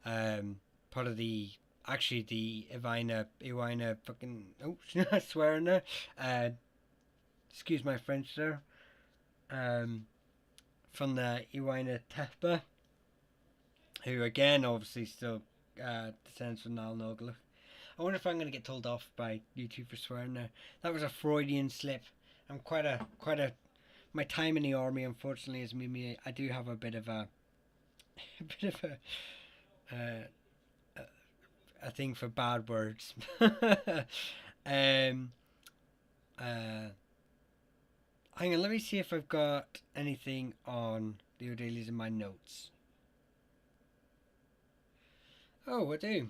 part of the actually the Ivina fucking, oh, swearing there. Uh, excuse my French there. Um, from the Ivina Tefba, who again obviously still descends from Nal Nogla. I wonder if I'm going to get told off by YouTube for swearing there. That was a Freudian slip. I'm quite a. My time in the army, unfortunately, has made me. I do have a bit of a, a bit of a thing for bad words. um. Hang on. Let me see if I've got anything on the O'Dailies in my notes. Oh, I do.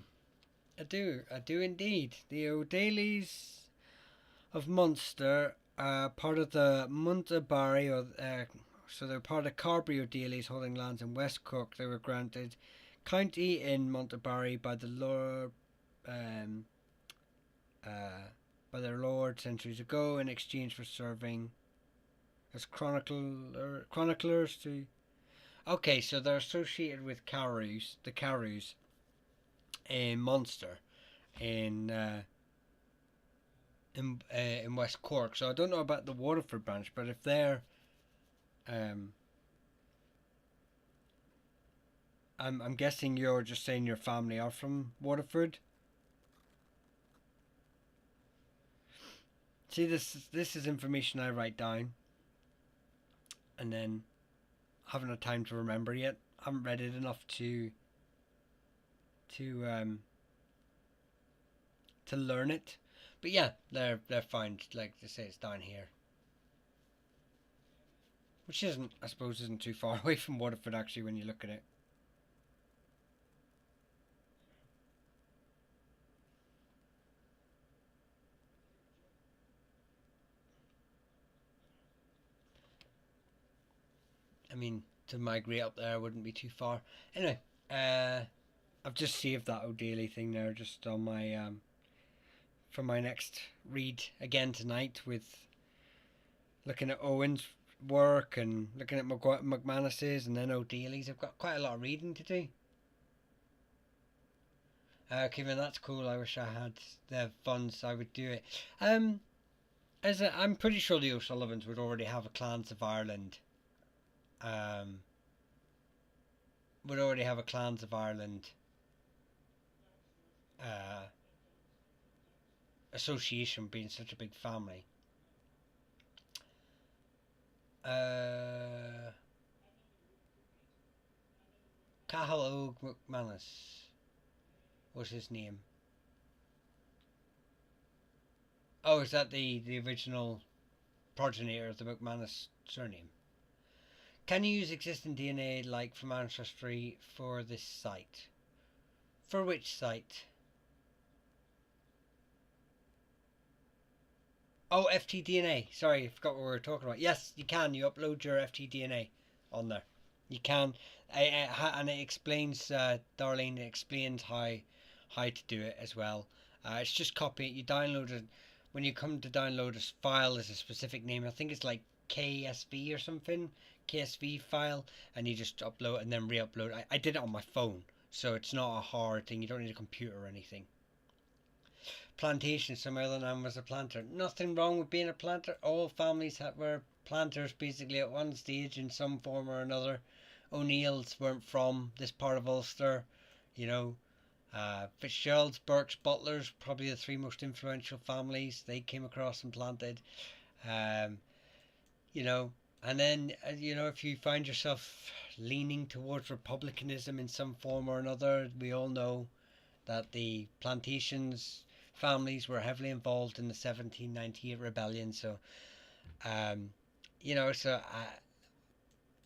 I do indeed. The O'Dailies of Munster are part of the Muntabari, so they're part of Carbery O'Dailies holding lands in West Cork. They were granted county in Muntabari by the Lord, by their lord centuries ago in exchange for serving as chroniclers to. Okay, so they're associated with Carews, the Carews in Munster, in in West Cork. So I don't know about the Waterford branch, but if they're, I'm guessing you're just saying your family are from Waterford. See, this is information I write down, and then haven't had time to remember yet. Haven't read it enough to learn it. But yeah, they're fine. Like they say, it's down here, which isn't, I suppose, isn't too far away from Waterford actually when you look at it. I mean, to migrate up there wouldn't be too far. Anyway, I've just saved that O'Daily thing there, just on my for my next read again tonight, with looking at Owen's work and looking at McManus's and then O'Daly's. I've got quite a lot of reading to do. Okay, man, that's cool. I wish I had the funds. I would do it. I'm pretty sure the O'Sullivans would already have a Clans of Ireland. Would already have a Clans of Ireland uh, association, being such a big family. Cahill Og McManus was his name. Oh, is that the original progenitor of the McManus surname? Can you use existing DNA like from Ancestry for this site? For which site? Oh, FTDNA. Sorry, I forgot what we were talking about. Yes, you can. You upload your FTDNA on there. You can, and it explains. Darlene explains how to do it as well. It's just copy it. You download it. When you come to download a file, as a specific name. I think it's like KSV or something. KSV file, and you just upload and then re-upload. I did it on my phone, so it's not a hard thing. You don't need a computer or anything. Plantation. Some other name was a planter. Nothing wrong with being a planter. All families were planters basically at one stage in some form or another. O'Neills weren't from this part of Ulster, you know. Fitzgeralds, Burkes, Butlers, probably the three most influential families. They came across and planted. You know, and then, if you find yourself leaning towards republicanism in some form or another, we all know that the plantations families were heavily involved in the 1798 rebellion. So, so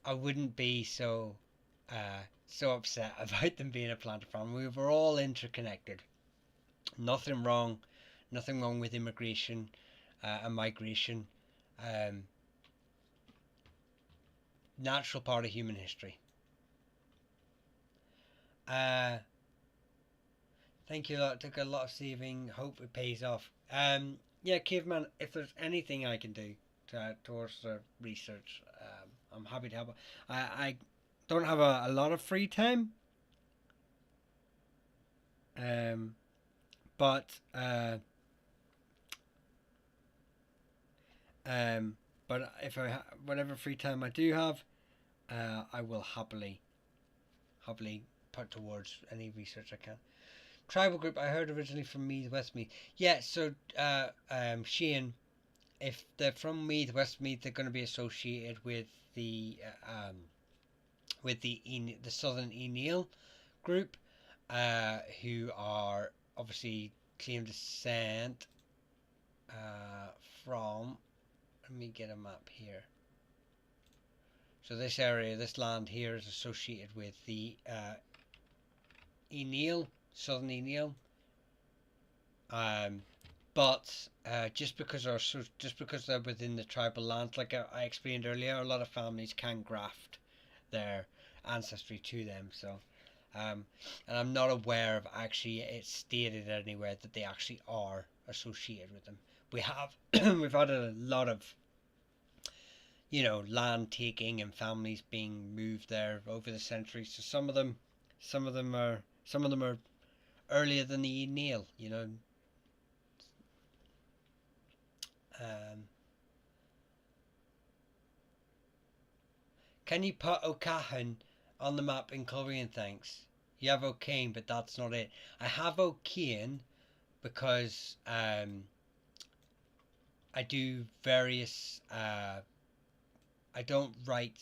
I wouldn't be so upset about them being a planter family. We were all interconnected. Nothing wrong with immigration and migration. Natural part of human history. Thank you a lot. Took a lot of saving. Hope it pays off. Yeah, Caveman, if there's anything I can do towards the research, I'm happy to help. I don't have a lot of free time. but um, but if whatever free time I do have, I will happily put towards any research I can. Tribal group I heard originally from Meath, Westmeath. Yeah, so Shane, if they're from Meath, Westmeath, they're going to be associated with the Southern Neil group, who are obviously claim descent from. Let me get a map here. So this area, this land here, is associated with the Neil, Southern Neil. But just because they're within the tribal lands, like I explained earlier, a lot of families can graft their ancestry to them. So, and I'm not aware of actually it's stated anywhere that they actually are associated with them. We have we've had a lot of land taking and families being moved there over the centuries. So some of them are earlier than the Neil. Can you put O'Cahan on the map in Coleraine? Thanks. You have O'Kane, but that's not it. I have O'Kane because I do various. I don't write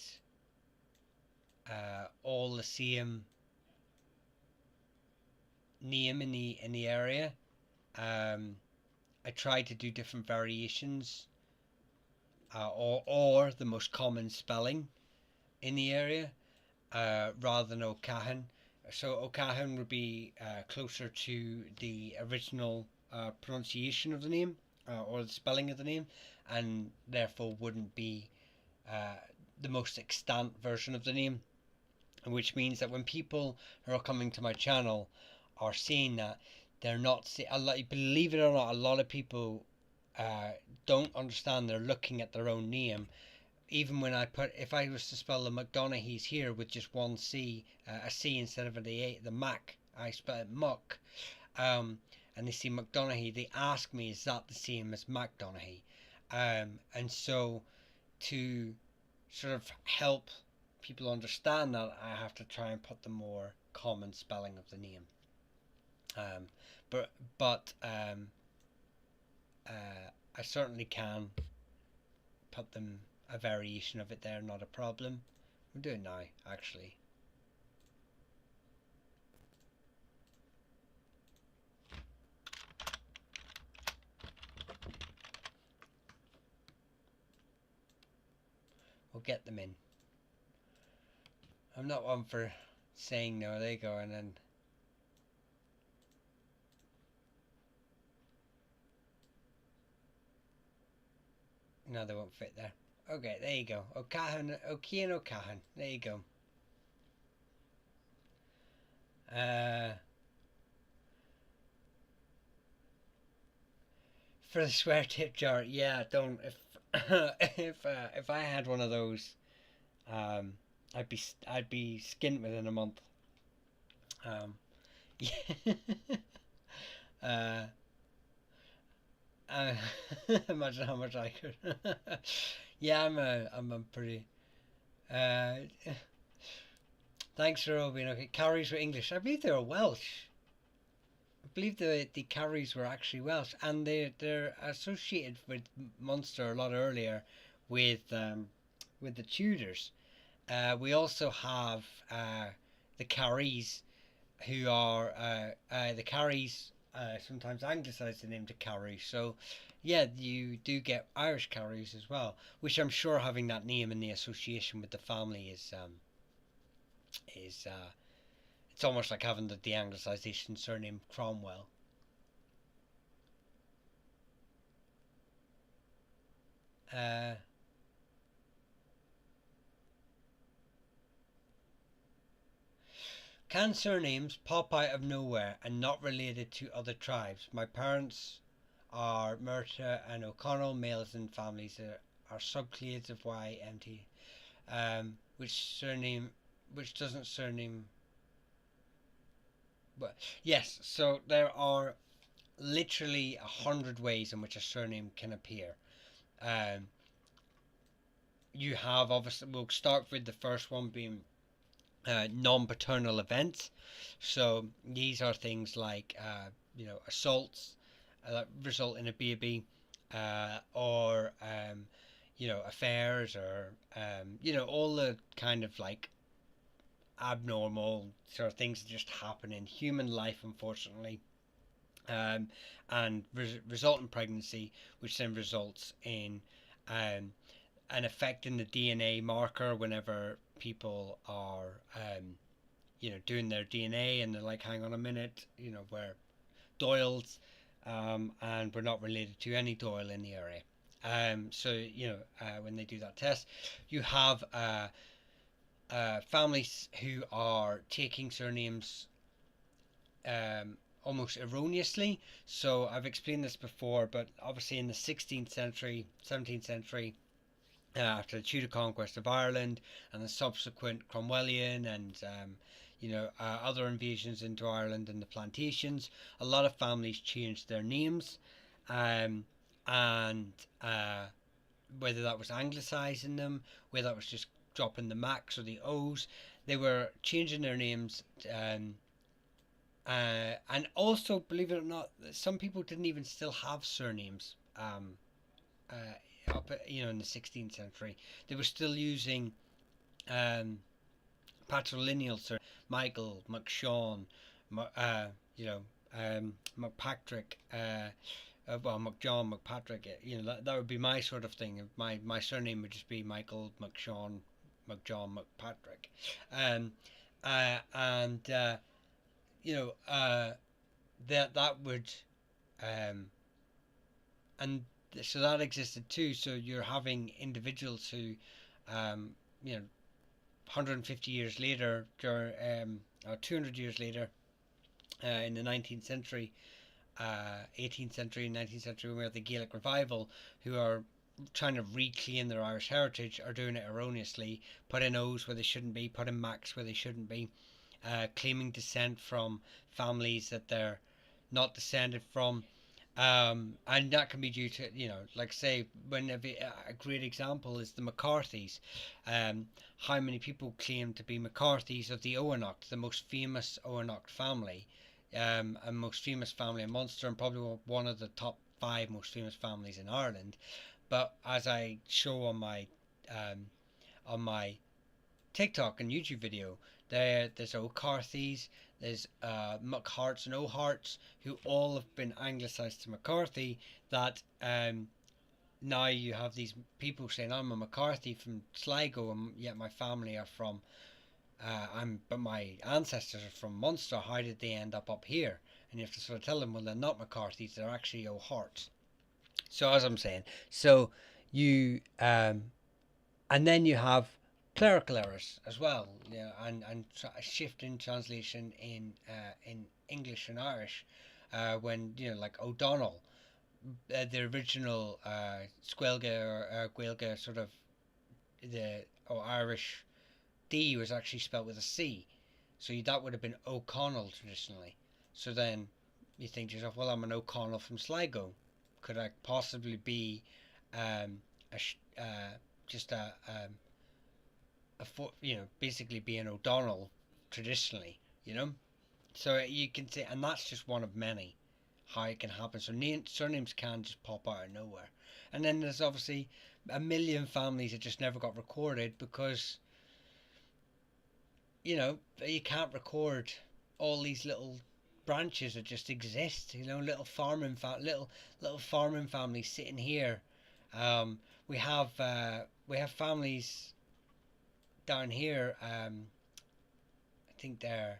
all the same name in the area. I try to do different variations, or the most common spelling in the area, rather than O'Cahan. So O'Cahan would be closer to the original pronunciation of the name, or the spelling of the name, and therefore wouldn't be the most extant version of the name. Which means that when people who are coming to my channel are seeing that, they're not believe it or not, a lot of people don't understand. They're looking at their own name. Even when if I was to spell the McDonaghys here with just one C, a C instead of the Mac, I spell it Muck, and they see McDonaghy, they ask me, is that the same as McDonaghy? And so to sort of help people understand that, I have to try and put the more common spelling of the name. But I certainly can put them a variation of it there, not a problem. We'll do it now, actually. We'll get them in. I'm not one for saying no, there you go, and then no, they won't fit there. Okay, there you go. O'Cahan, O'Cahan. There you go. For the swear tip jar, yeah. Don't if I had one of those, I'd be skint within a month. Yeah. Imagine how much I could. Yeah, I'm a pretty. Thanks for all being okay. Carries were English. I believe they were Welsh. I believe the Carries were actually Welsh, and they're associated with Munster a lot earlier with the Tudors. We also have the Carries, who are the Carries. Sometimes anglicise the name to Carrie. So, yeah, you do get Irish Carries as well, which I'm sure having that name and the association with the family is it's almost like having the anglicisation surname Cromwell. Can surnames pop out of nowhere and not related to other tribes? My parents are Murta and O'Connell. Males in families are subclades of YMT. Which doesn't surname. But yes, so there are literally 100 ways in which a surname can appear. Um, you have, obviously, we'll start with the first one being non-paternal events. So these are things like assaults that result in a baby, or affairs, or all the kind of like abnormal sort of things that just happen in human life, unfortunately. um, and result in pregnancy, which then results in um, an effect in the DNA marker whenever people are doing their DNA, and they're like, hang on a minute, we're Doyle's, and we're not related to any Doyle in the area. When they do that test, you have families who are taking surnames almost erroneously. So I've explained this before, but obviously in the 16th century, 17th century, after the Tudor conquest of Ireland and the subsequent Cromwellian and other invasions into Ireland and the plantations, a lot of families changed their names, um, and whether that was anglicising them, whether that was just dropping the Macs or the O's, they were changing their names. And also, believe it or not, some people didn't even still have surnames. In the 16th century, they were still using um, patrilineal surnames: Michael, McShawn, McPatrick, McJohn, McPatrick. That would be my sort of thing. My surname would just be Michael, McShawn, McJohn, McPatrick, and that would um, and so that existed too. So you're having individuals who, um, you know, 150 years later, or 200 years later, in the 19th century, 18th century, 19th century, when we have the Gaelic revival, who are trying to reclaim their Irish heritage, are doing it erroneously, put in O's where they shouldn't be, put in Macs where they shouldn't be, claiming descent from families that they're not descended from. And that can be due to, like say, whenever a great example is the McCarthys. How many people claim to be McCarthys of the Owenacht, the most famous Owenacht family, and most famous family in Munster, and probably one of the top five most famous families in Ireland. But as I show on my TikTok and YouTube video, there's O'Carthy's, there's McHarts and O'Harts, who all have been anglicised to McCarthy. That now you have these people saying, I'm a McCarthy from Sligo, and yet my family are from, but my ancestors are from Munster. How did they end up here? And you have to sort of tell them, well, they're not McCarthys, they're actually O'Harts. So as I'm saying, so you and then you have clerical errors as well, and a shift in translation in English and Irish, when like O'Donnell, the original Squelga or Gaelga sort of Irish D was actually spelled with a C, so that would have been O'Connell traditionally. So then you think to yourself, well, I'm an O'Connell from Sligo. Could I possibly be just basically be an O'Donnell traditionally, So you can say, and that's just one of many how it can happen. So surnames can just pop out of nowhere, and then there's obviously a million families that just never got recorded because you can't record all these little branches that just exist. Little farming families sitting here. We have families down here. I think there's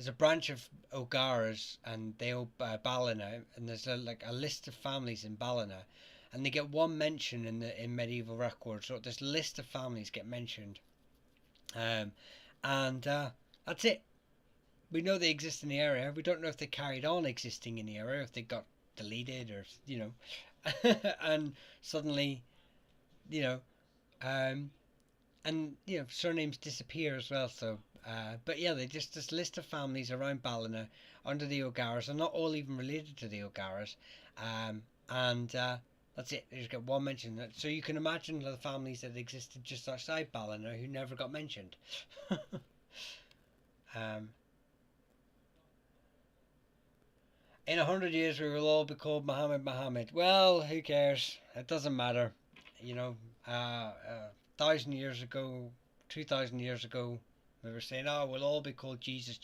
a branch of O'Gara's, and they own Ballina, and there's a list of families in Ballina, and they get one mention in medieval records. So this list of families get mentioned, and that's it. We know they exist in the area. We don't know if they carried on existing in the area, if they got deleted, or and suddenly, um, and surnames disappear as well. So, but yeah, they just this list of families around Ballina under the O'Garas are not all even related to the O'Garas, and that's it. They just get one mention. So you can imagine the families that existed just outside Ballina who never got mentioned. um, in 100 years, we will all be called Muhammad. Well, who cares? It doesn't matter. You know, 1,000 years ago, 2,000 years ago, we were saying, "Oh, we'll all be called Jesus."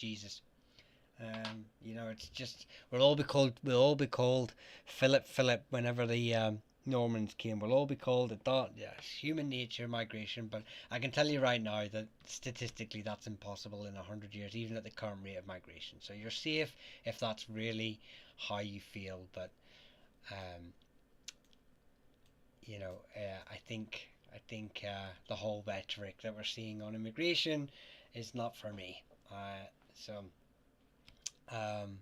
It's just we'll all be called Philip whenever the Normans came. We'll all be called it. Yes, human nature, migration. But I can tell you right now that statistically that's impossible in 100 years, even at the current rate of migration. So you're safe if that's really how you feel. But um, I think the whole rhetoric that we're seeing on immigration is not for me. So. Um,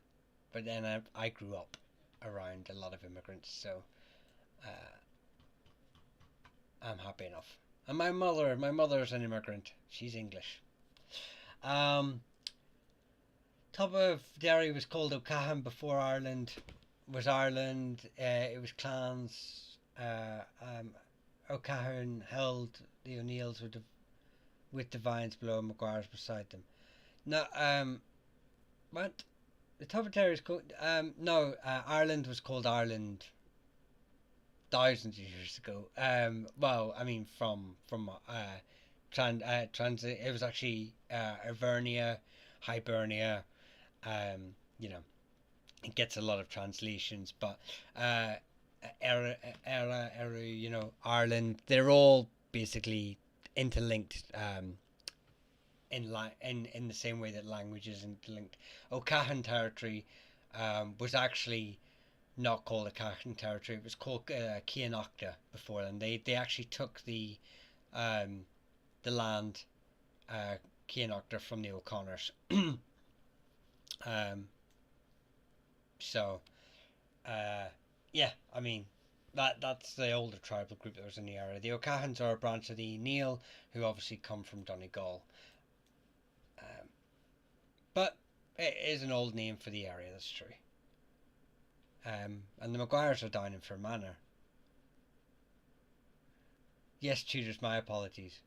but then I grew up around a lot of immigrants, so uh, I'm happy enough. And my mother's an immigrant. She's English. Um, Top of Derry was called O'Cahan before Ireland was Ireland. It was clans. O'Cahan held the O'Neills with the Vines below, Maguire's beside them. No, what? The top of Derry is called. No, Ireland was called Ireland thousands of years ago. Well, I mean transit. It was actually Ivernia, Hibernia. Um, you know, it gets a lot of translations, but uh, Era, Ireland. They're all basically interlinked. In the same way that language is interlinked. O'Cahan territory was actually not called O'Cahan territory. It was called Cianachta before, and they actually took um, the land Cianachta from the O'Connors. um, so yeah, I mean that's the older tribal group that was in the area. The O'Cahans are a branch of the Neil, who obviously come from Donegal. Um, but it is an old name for the area, that's true. And the Maguires are down in Fermanagh. Yes, Tudors, my apologies.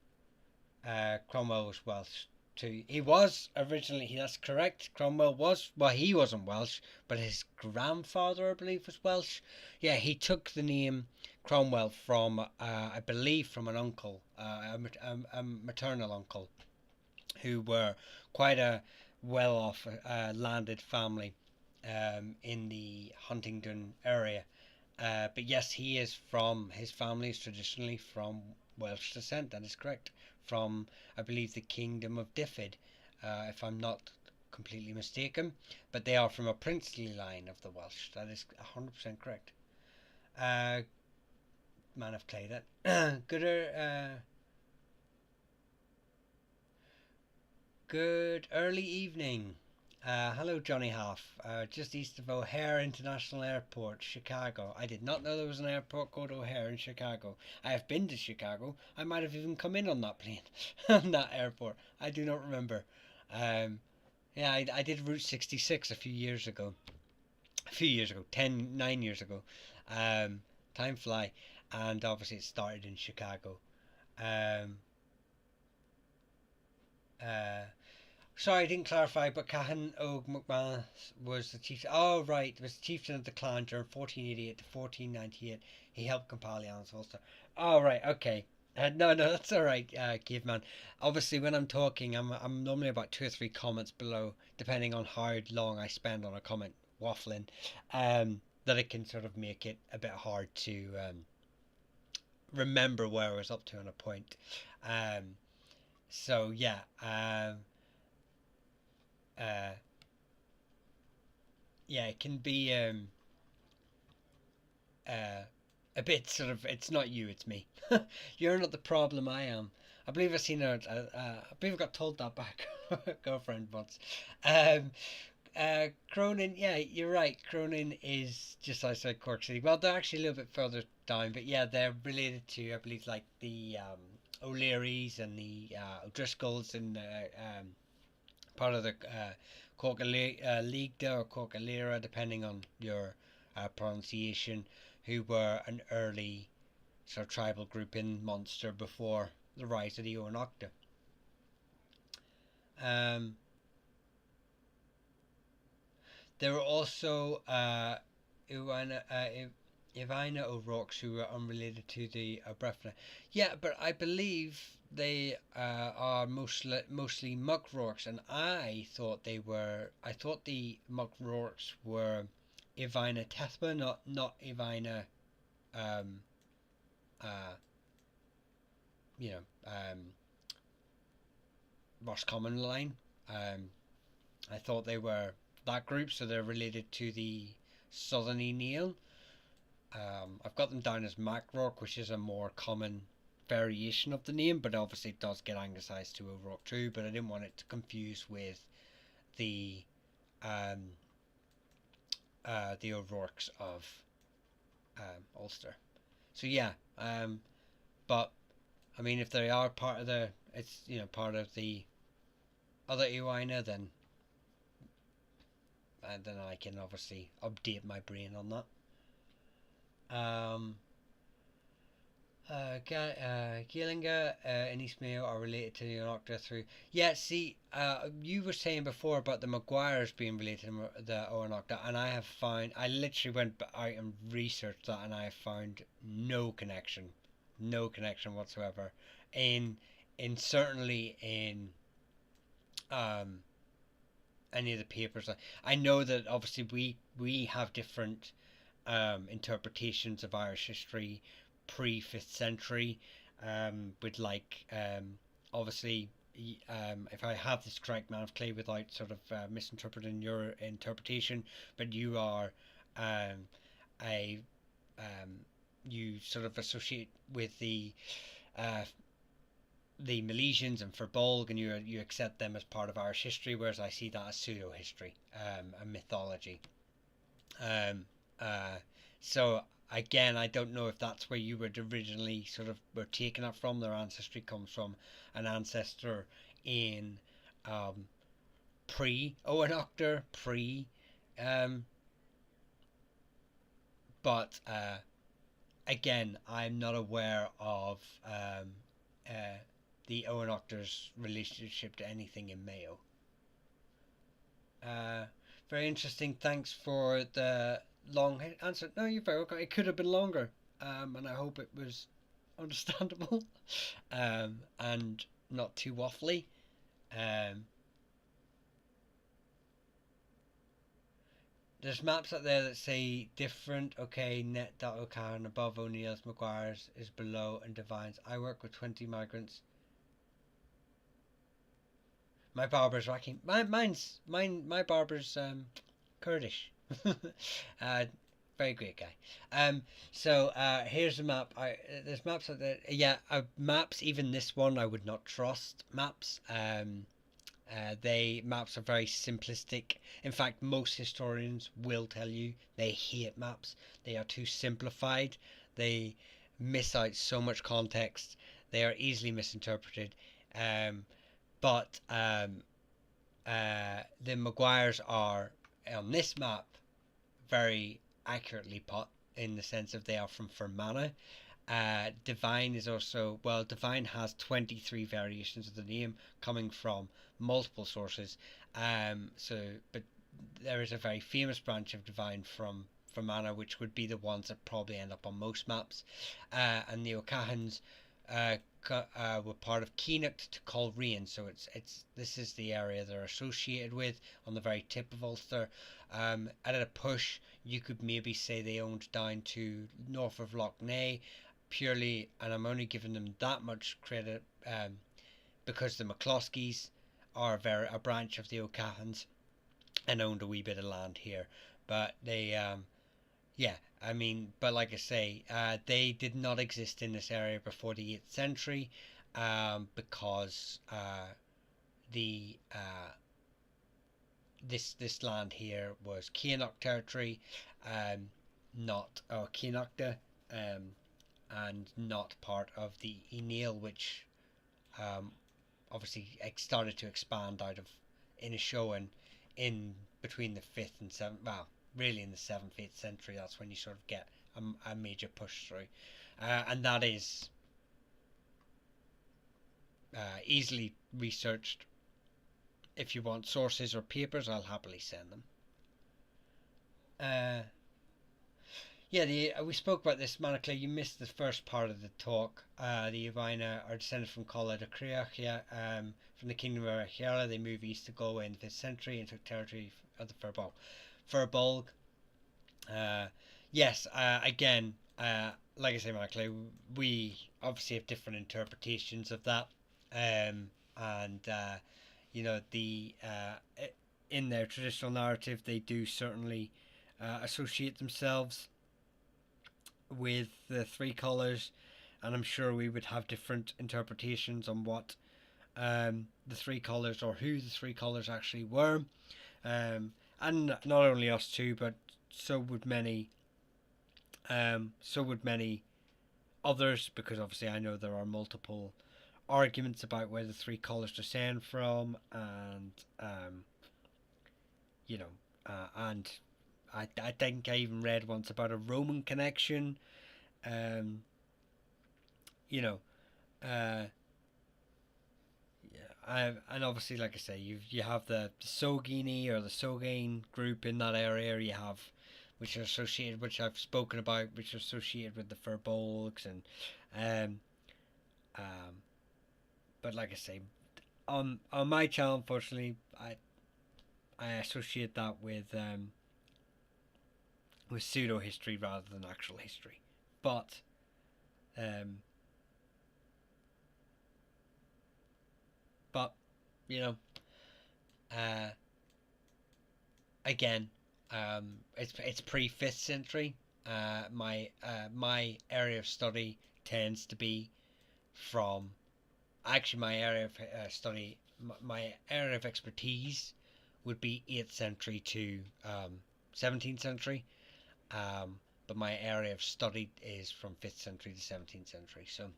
Cromwell was Welsh too. He was originally, that's correct. Cromwell was, well, he wasn't Welsh, but his grandfather, I believe, was Welsh. Yeah, he took the name Cromwell from, I believe, from an uncle, a maternal uncle, who were quite a well off landed family in the Huntingdon area. But yes, his family is traditionally from Welsh descent, that is correct. From, I believe, the Kingdom of Dyfed, if I'm not completely mistaken. But they are from a princely line of the Welsh, that is 100% correct. Uh, Man of Clay, that. Good early evening. Hello, Johnny Half. Just east of O'Hare International Airport, Chicago. I did not know there was an airport called O'Hare in Chicago. I have been to Chicago. I might have even come in on that plane, on that airport. I do not remember. Um, yeah, I did Route 66 a few years ago. 9 years ago. Um, Time fly. And obviously it started in Chicago. Um, uh, Sorry, I didn't clarify, but Cahan Og McManus was the chief. Oh, right, was the chieftain of the clan during 1488 to 1498. He helped compile the Annals of Ulster. Oh, right, okay. No, that's all right, caveman. Obviously, when I'm talking, I'm normally about 2 or 3 comments below, depending on how long I spend on a comment waffling. That it can sort of make it a bit hard to remember where I was up to on a point. Um, so yeah. Uh, yeah, it can be uh, a bit sort of. It's not you, it's me. You're not the problem. I am. I believe I've seen I believe I got told that by a girlfriend once. Um, Cronin. Yeah, you're right. Cronin is just outside Cork City. Well, they're actually a little bit further down, but yeah, they're related to, I believe, like the O'Learys and the O'Driscolls and part of the Corcalera or Corcalera, depending on your pronunciation, who were an early sort of tribal group in Munster before the rise of the Oanachta. There were also Ivana O'Rourke's who were unrelated to the Brefna. Yeah, but I believe they are mostly Muckrourks, and I thought they were. I thought the Muckrourks were Ivana Tethma, not Ivana. Um, uh, you know, Roscommon line. I thought they were that group, so they're related to the Southern Neil. I've got them down as Macrourke, which is a more common variation of the name, but obviously it does get anglicised to O'Rourke too. But I didn't want it to confuse with the O'Rourkes of Ulster. So yeah, but I mean, if they are part of the, it's part of the other Iwina, then I can obviously update my brain on that. Gaelinga and East Mayo are related to the Oanachta through. Yeah, see, you were saying before about the Maguires being related to the Oanachta, and I literally went out and researched that, and I have found no connection whatsoever. In certainly in any of the papers, I know that obviously we have different interpretations of Irish history pre-5th century, with obviously, if I have this correct, man of clay, without sort of misinterpreting your interpretation, but you are a you sort of associate with the Milesians and Firbolg, and you accept them as part of Irish history, whereas I see that as pseudo history, a mythology. So again, I don't know if that's where you would originally sort of were taking it from. Their ancestry comes from an ancestor in pre-Oanachta, but again, I'm not aware of the Oanachta's relationship to anything in Mayo. Very interesting. Thanks for the long answer. No, you're very welcome. It could have been longer, and I hope it was understandable, and not too waffly. There's maps out there that say different. Okay, net.O'Carron above O'Neill's, Maguire's is below, and Divine's. I work with 20 migrants. My barber's rocking. My barber's Kurdish. Very great guy. So here's a map. There's maps out there. Yeah, maps. Even this one, I would not trust maps. Maps are very simplistic. In fact, most historians will tell you they hate maps. They are too simplified. They miss out so much context. They are easily misinterpreted. But the Maguires are on this map very accurately put, in the sense of they are from Fermanagh. Divine is also, well, Divine has 23 variations of the name coming from multiple sources. But there is a very famous branch of Divine from Fermanagh, which would be the ones that probably end up on most maps. And the O'Cahans were part of Keenock to Coleraine, so this is the area they're associated with, on the very tip of Ulster. At a push, you could maybe say they owned down to north of Lough Neagh, purely, and I'm only giving them that much credit because the McCloskeys are a branch of the O'Cahans and owned a wee bit of land here, but they but like I say, they did not exist in this area before the 8th century, because this land here was Keenock territory, Keenockta, and not part of the Neil, which um, obviously started to expand out of in a show, and in between the 5th and 7th, well, really in the 7th, 8th century, that's when you sort of get a major push through. And that is easily researched. If you want sources or papers, I'll happily send them. Yeah, we spoke about this, Manaclay. You missed the first part of the talk. The Ivina are descended from Colla de Creachia, from the kingdom of Achiara. They moved east to Galway in the 5th century and took territory of the Firbolg. Yes, again, like I say, Manaclay, we obviously have different interpretations of that. And you know, in their traditional narrative, they do certainly associate themselves with the three colours, and I'm sure we would have different interpretations on what the three colours, or who the three colours actually were. And not only us two, but so would many others, because obviously I know there are multiple arguments about where the three colours descend from, and you know, and I think I even read once about a Roman connection. You know, uh, and obviously, like I say, you have the Sogini or the Sogain group in that area. You have, which are associated, which I've spoken about, which are associated with the Firbolgs, and um, um, but like I say, on my channel, unfortunately, I associate that with pseudo history rather than actual history. But um, but you know, uh, again, it's pre 5th century. My area of study tends to be from, actually, my area of study, my area of expertise would be 8th century to 17th century. But my area of study is from 5th century to 17th century. So,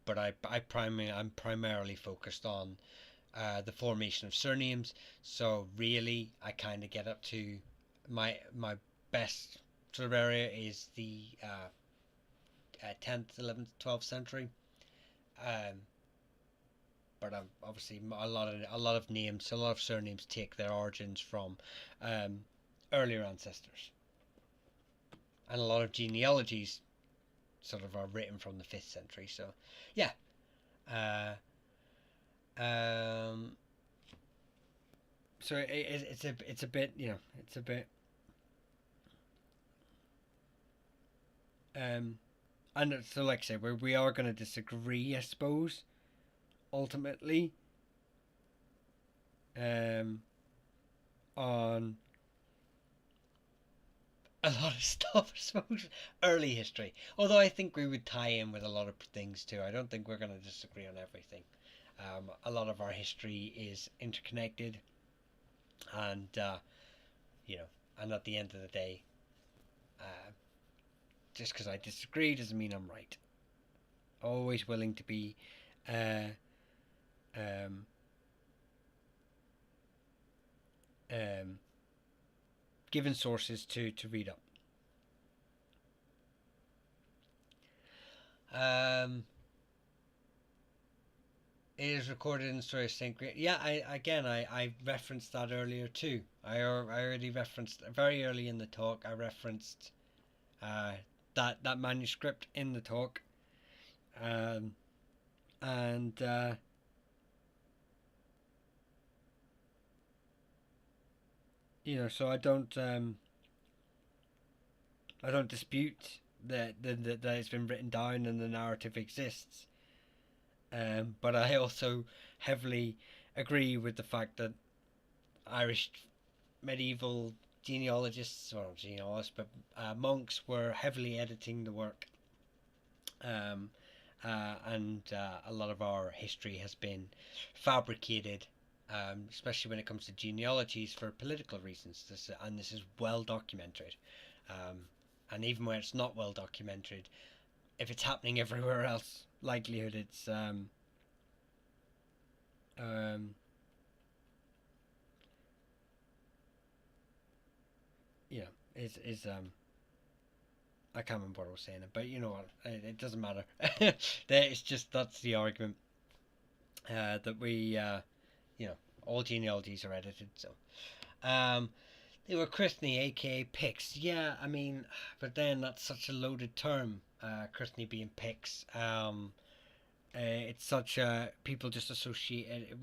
but I'm primarily focused on the formation of surnames. So really, I kind of get up to my best sort of area is the 10th, 11th, 12th century. But obviously a lot of names, a lot of surnames take their origins from earlier ancestors, and a lot of genealogies sort of are written from the 5th century. So, yeah. So it's a bit, you know, it's a bit and so, like I say, we are going to disagree, I suppose, ultimately, on a lot of stuff, I suppose. Early history. Although I think we would tie in with a lot of things too. I don't think we're going to disagree on everything. A lot of our history is interconnected, and you know, and at the end of the day, just because I disagree doesn't mean I'm right. Always willing to be um, given sources to read up. It is recorded in the story of Saint Great. Yeah, I referenced that earlier too. I already referenced very early in the talk. I referenced that manuscript in the talk, and you know, so I don't dispute that it's been written down and the narrative exists. But I also heavily agree with the fact that Irish medieval genealogists, or genealogists, but monks were heavily editing the work, and a lot of our history has been fabricated, especially when it comes to genealogies, for political reasons. This is well documented, and even where it's not well documented, if it's happening everywhere else, likelihood it's um, you know, is I can't remember what I was saying, but you know what, it doesn't matter. It's just that's the argument that we you know, all genealogies are edited, so um, they were Christny, aka Picts. Yeah, I mean, but then that's such a loaded term, Christny being Picts. It's such a people just associate it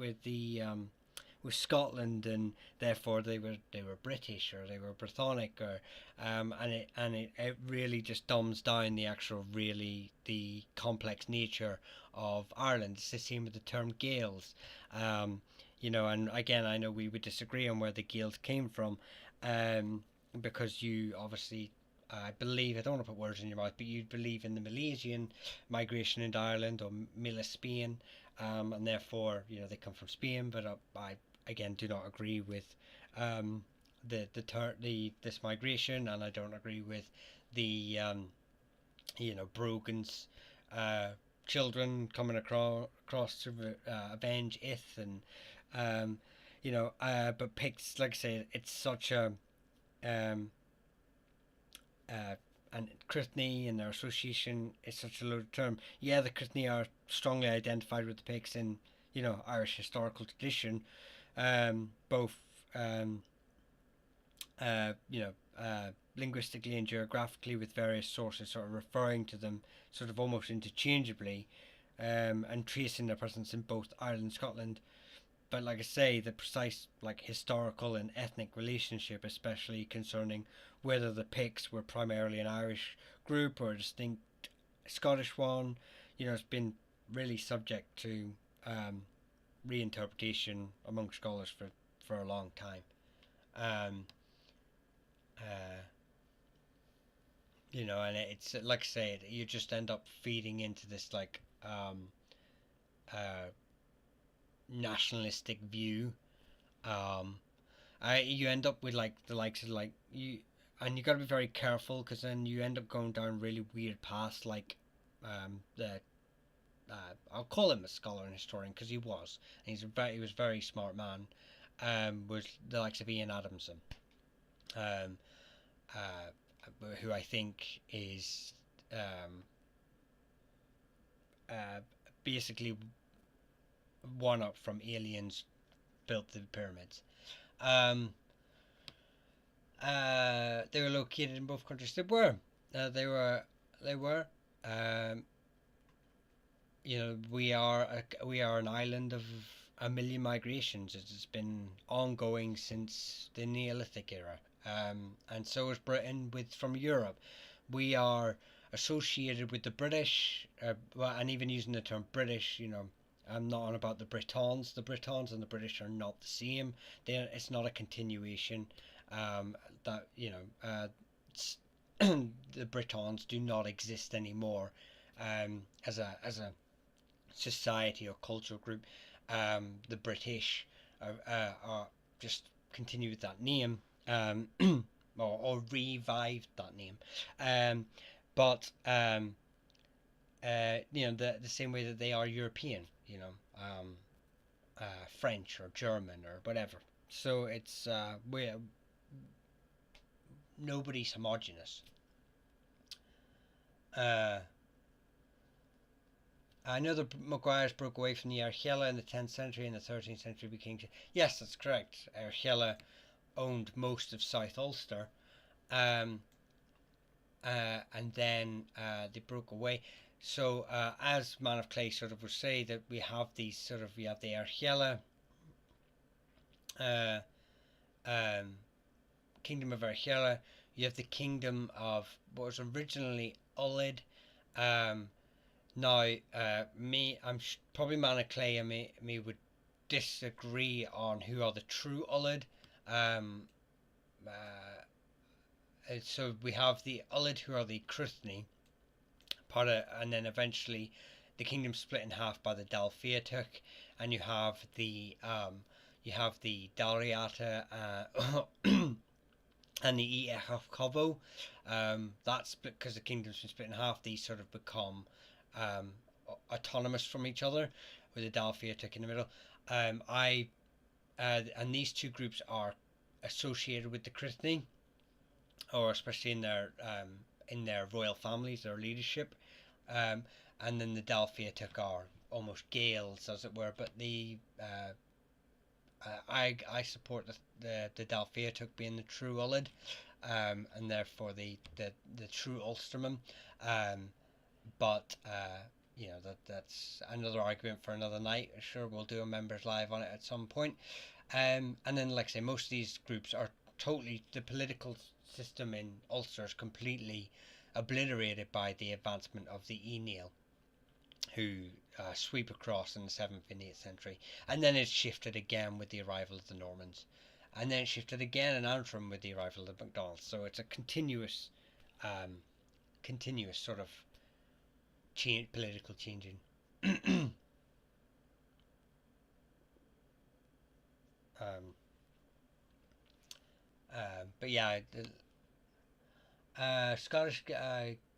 with Scotland, and therefore they were British or they were Brythonic, or and it really just dumbs down the actual really the complex nature of Ireland. It's the same with the term Gaels. Um, you know, and again, I know we would disagree on where the Gaels came from, um, because you obviously, I believe, I don't want to put words in your mouth, but you believe in the Milesian migration into Ireland, or Mila Spain, and therefore, you know, they come from Spain. But I again do not agree with um, the this migration, and I don't agree with the you know, Brogan's uh, children coming across to avenge Ith, and um, you know, but Picts, like I say, it's such a um, uh, and Cruithne and their association is such a loaded term. Yeah, the Cruithne are strongly identified with the Picts in, you know, Irish historical tradition, both um, you know, linguistically and geographically, with various sources sort of referring to them sort of almost interchangeably, and tracing their presence in both Ireland and Scotland. But like I say, the precise like historical and ethnic relationship, especially concerning whether the Picts were primarily an Irish group or a distinct Scottish one, you know, it's been really subject to um, reinterpretation among scholars for a long time. Um, uh, you know, and it's like I say, you just end up feeding into this like uh, nationalistic view. Um, you end up with like the likes of like you, and you got to be very careful, because then you end up going down really weird paths, like the I'll call him a scholar and historian because he was, and he was a very smart man. Was the likes of Ian Adamson, um, who I think is um, uh, basically one up from aliens built the pyramids. Um, they were located in both countries. They were. They were. They were. Um, you know, we are an island of a million migrations. It's been ongoing since the Neolithic era, and so is Britain with from Europe. We are associated with the British, well, and even using the term British, you know, I'm not on about the Britons. The Britons and the British are not the same. It's not a continuation. That you know, the Britons do not exist anymore as a society or cultural group. The British are just continue with that name, or revived that name, um, but you know, the same way that they are European, you know, French or German or whatever. So it's we nobody's homogenous. Uh, I know the Maguires broke away from the Archela in the 10th century, and the 13th century became. Yes, that's correct. Archela owned most of South Ulster, um, and then they broke away. So, as Man of Clay sort of would say, that we have these sort of, we have the Archela, uh, um, Kingdom of Archela. You have the Kingdom of what was originally Ullid. Um, Now, probably Man of Clay and me would disagree on who are the true Ullid. Um, so we have the Ullid, who are the Cruithne, and then eventually the kingdom split in half by the Dalfeatuk, and you have the Dalriata, and the Eachcovo. That's split because the kingdom's been split in half. These sort of become um, autonomous from each other, with the Dalfiatic in the middle. And these two groups are associated with the Crythni, or especially in their royal families, their leadership. Um, and then the Dalfiatic are almost Gaels, as it were, but I support the Dalfiatic being the true Ullid, and therefore the true Ulsterman. Um, but that's another argument for another night. Sure, we'll do a members live on it at some point. And then, like I say, most of these groups are totally, the political system in Ulster is completely obliterated by the advancement of the Aenil, who sweep across in the 7th and 8th century. And then it shifted again with the arrival of the Normans. And then it shifted again in Antrim with the arrival of the MacDonalds. So it's a continuous sort of political changing. um, but yeah, Scottish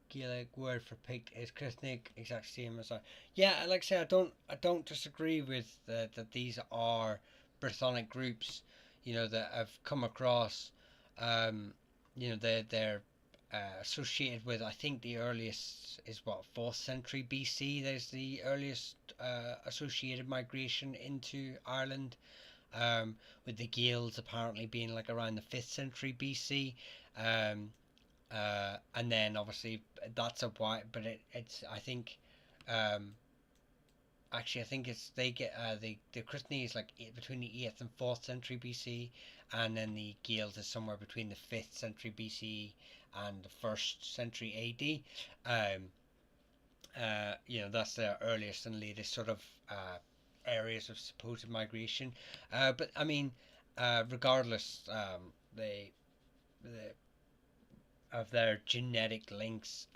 Gaelic word for picked is Crythnig, exact same as I. Yeah, like I say, I don't disagree with that. These are Brythonic groups, that have come across. They're associated with. I think the earliest is what, 4th century BC. There's the earliest associated migration into Ireland. With the Gaels apparently being like around the 5th century BC. And then obviously that's a why, but it's I think, actually I think it's they get the Crythni is like between the 8th and 4th century BC, and then the Gaels is somewhere between the 5th century BC and the 1st century AD. That's their earliest and latest sort of areas of supposed migration. But I mean, regardless, the of their genetic links,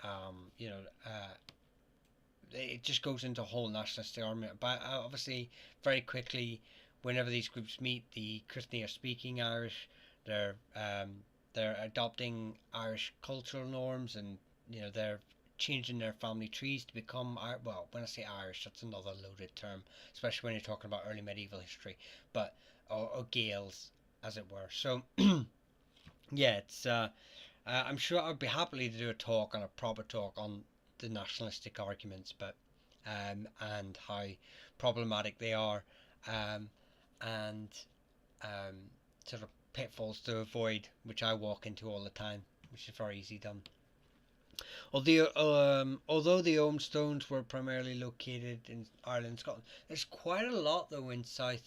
it just goes into a whole nationalistic argument. But obviously, very quickly, whenever these groups meet, the Crythni are speaking Irish. They're adopting Irish cultural norms, and they're changing their family trees to become, well, when I say Irish, that's another loaded term, especially when you're talking about early medieval history, but or Gaels, as it were. So yeah, it's I'm sure I'd be happily to do a talk on a proper talk on the nationalistic arguments, but and how problematic they are, um, and um, sort of pitfalls to avoid, which I walk into all the time, which is very easy done. Although the Ogham stones were primarily located in Ireland and Scotland, there's quite a lot though in South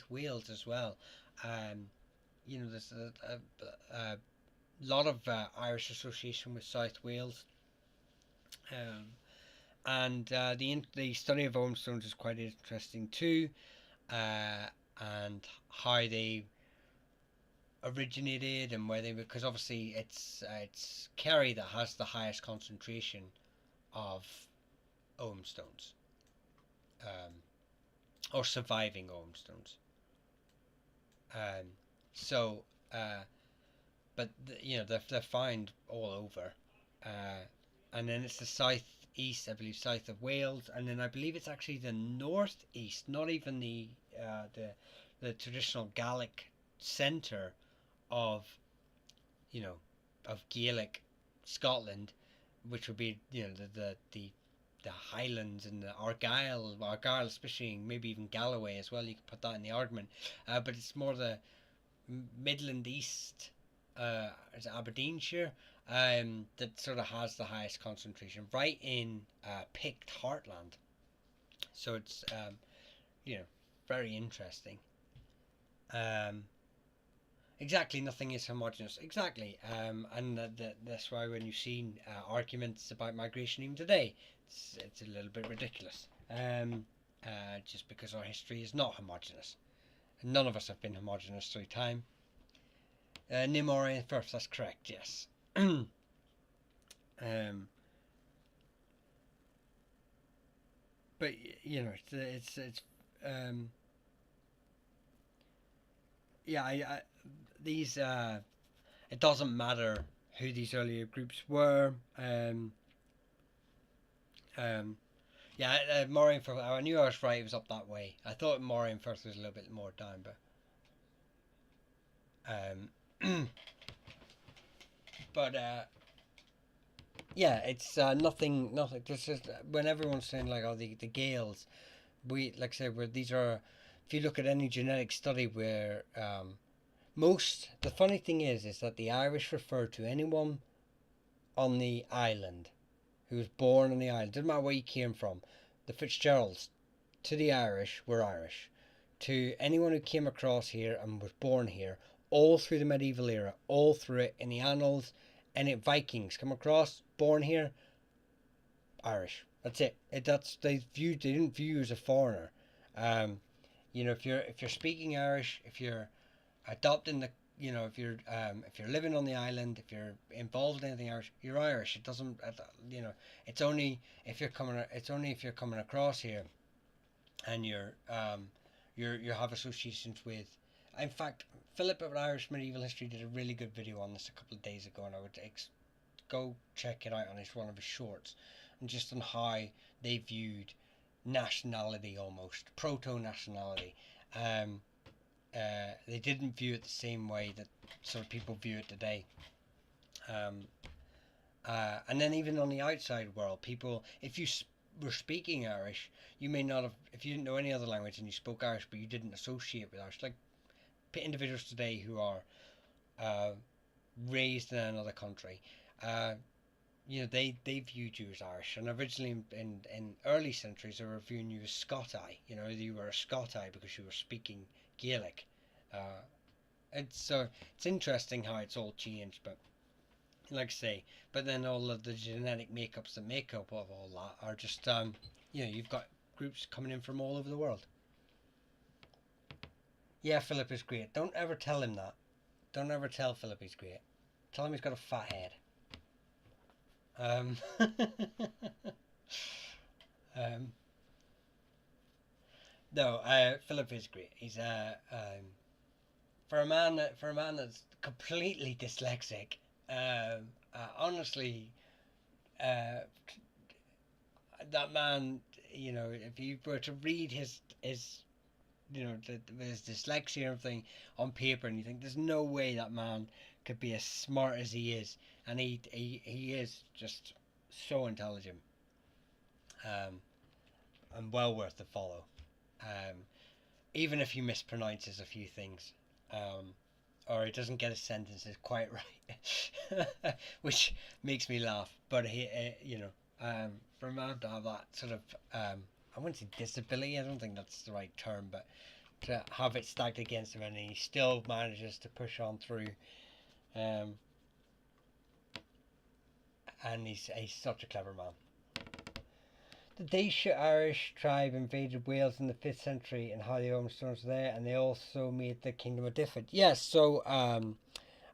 Wales as well. Um, there's a lot of Irish association with South Wales, um, and the study of Ogham stones is quite interesting too, and how they originated and where they, because obviously it's Kerry that has the highest concentration of Ogham stones, um, or surviving Ogham stones. Um, so, but they're found all over, and then it's the southeast, I believe, south of Wales, and then I believe it's actually the northeast, not even the traditional Gaelic centre of of Gaelic Scotland, which would be the Highlands and the Argyll, especially, maybe even Galloway as well. You could put that in the argument, but it's more the Midland East, is Aberdeenshire, that sort of has the highest concentration, right in Pict heartland. So it's very interesting. Um, Exactly, nothing is homogenous. Exactly, and that's why when you've seen arguments about migration even today, it's a little bit ridiculous. Just because our history is not homogenous. None of us have been homogenous through time. Nimor and Firth, that's correct. Yes. um, but it's yeah. These it doesn't matter who these earlier groups were. Um, yeah, Moraine Firth. I knew I was right. It was up that way. I thought Moraine Firth was a little bit more down, but um, but yeah, it's nothing. Nothing. This is when everyone's saying like, oh, the Gaels. We like I said, where these are. If you look at any genetic study, where the funny thing is that the Irish refer to anyone on the island who was born on the island. Doesn't matter where you came from. The Fitzgeralds to the Irish were Irish. To anyone who came across here and was born here, all through the medieval era, all through it in the annals, any Vikings come across, born here, Irish. That's it. They didn't view you as a foreigner. Um, if you're speaking Irish, if you're adopting the if you're living on the island, if you're involved in anything Irish, you're Irish. It doesn't it's only if you're coming across here and you have associations with. In fact, Philip of Irish Medieval History did a really good video on this a couple of days ago, and I would go check it out on one of his shorts, and just on how they viewed nationality, almost proto nationality. They didn't view it the same way that sort of people view it today. And then even on the outside world, people, if you were speaking Irish, you may not have, if you didn't know any other language and you spoke Irish, but you didn't associate with Irish, like individuals today who are raised in another country, they viewed you as Irish, and originally in early centuries they were viewing you as Scotai. You were a Scotai because you were speaking Gaelic. It's interesting how it's all changed, but like I say, but then all of the genetic makeups that make up of all that are just you've got groups coming in from all over the world. Yeah, Philip is great. Don't ever tell him that. Don't ever tell Philip he's great. Tell him he's got a fat head. No, Philip is great. He's for a man that's completely dyslexic. Honestly, that man, if you were to read his his dyslexia and everything on paper, and you think there's no way that man could be as smart as he is, and he is just so intelligent, and well worth the follow. Even if he mispronounces a few things, or he doesn't get his sentences quite right, which makes me laugh. But for a man to have that sort of, I wouldn't say disability, I don't think that's the right term, but to have it stacked against him, and he still manages to push on through, and he's such a clever man. The Dacia Irish tribe invaded Wales in the 5th century, and how the Ormstones were there, and they also made the Kingdom of Diffid. Yes, so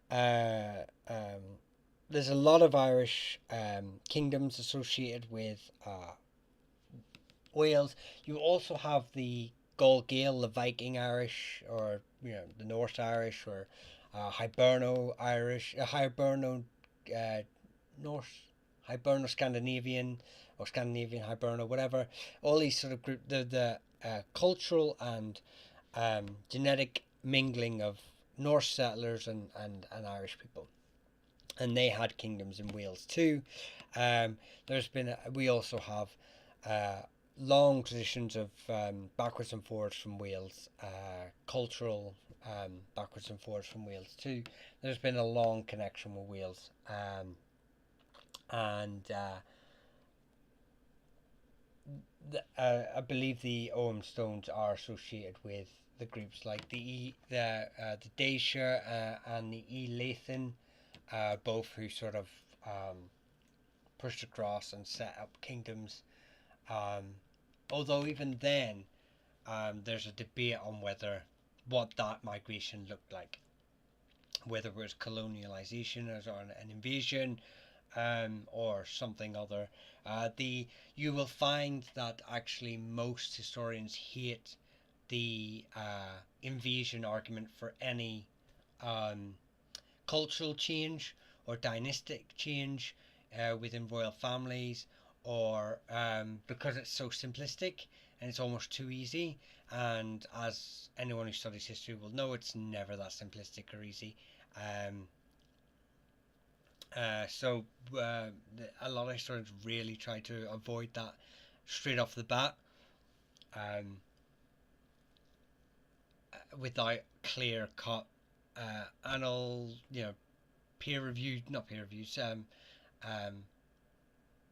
there's a lot of Irish kingdoms associated with Wales. You also have the Gaul Gael, the Viking Irish, or the Norse Irish, or Hiberno Irish, Hiberno Norse, Hiberno Scandinavian, or Scandinavian Hiberno, whatever. All these sort of group, the cultural and genetic mingling of Norse settlers and Irish people, and they had kingdoms in Wales too. We also have long traditions of backwards and forwards from Wales, cultural backwards and forwards from Wales too. There's been a long connection with Wales, I believe the Ormstones are associated with the groups like the Dacia and the Leithin, both who sort of pushed across and set up kingdoms. Although even then, there's a debate on what that migration looked like, whether it was colonialization or an invasion, or something other. You will find that actually most historians hate the invasion argument for any cultural change or dynastic change within royal families, or because it's so simplistic and it's almost too easy. And as anyone who studies history will know, it's never that simplistic or easy. Um, so a lot of historians really try to avoid that straight off the bat, um, without clear cut annal, peer reviewed, not peer reviews, um,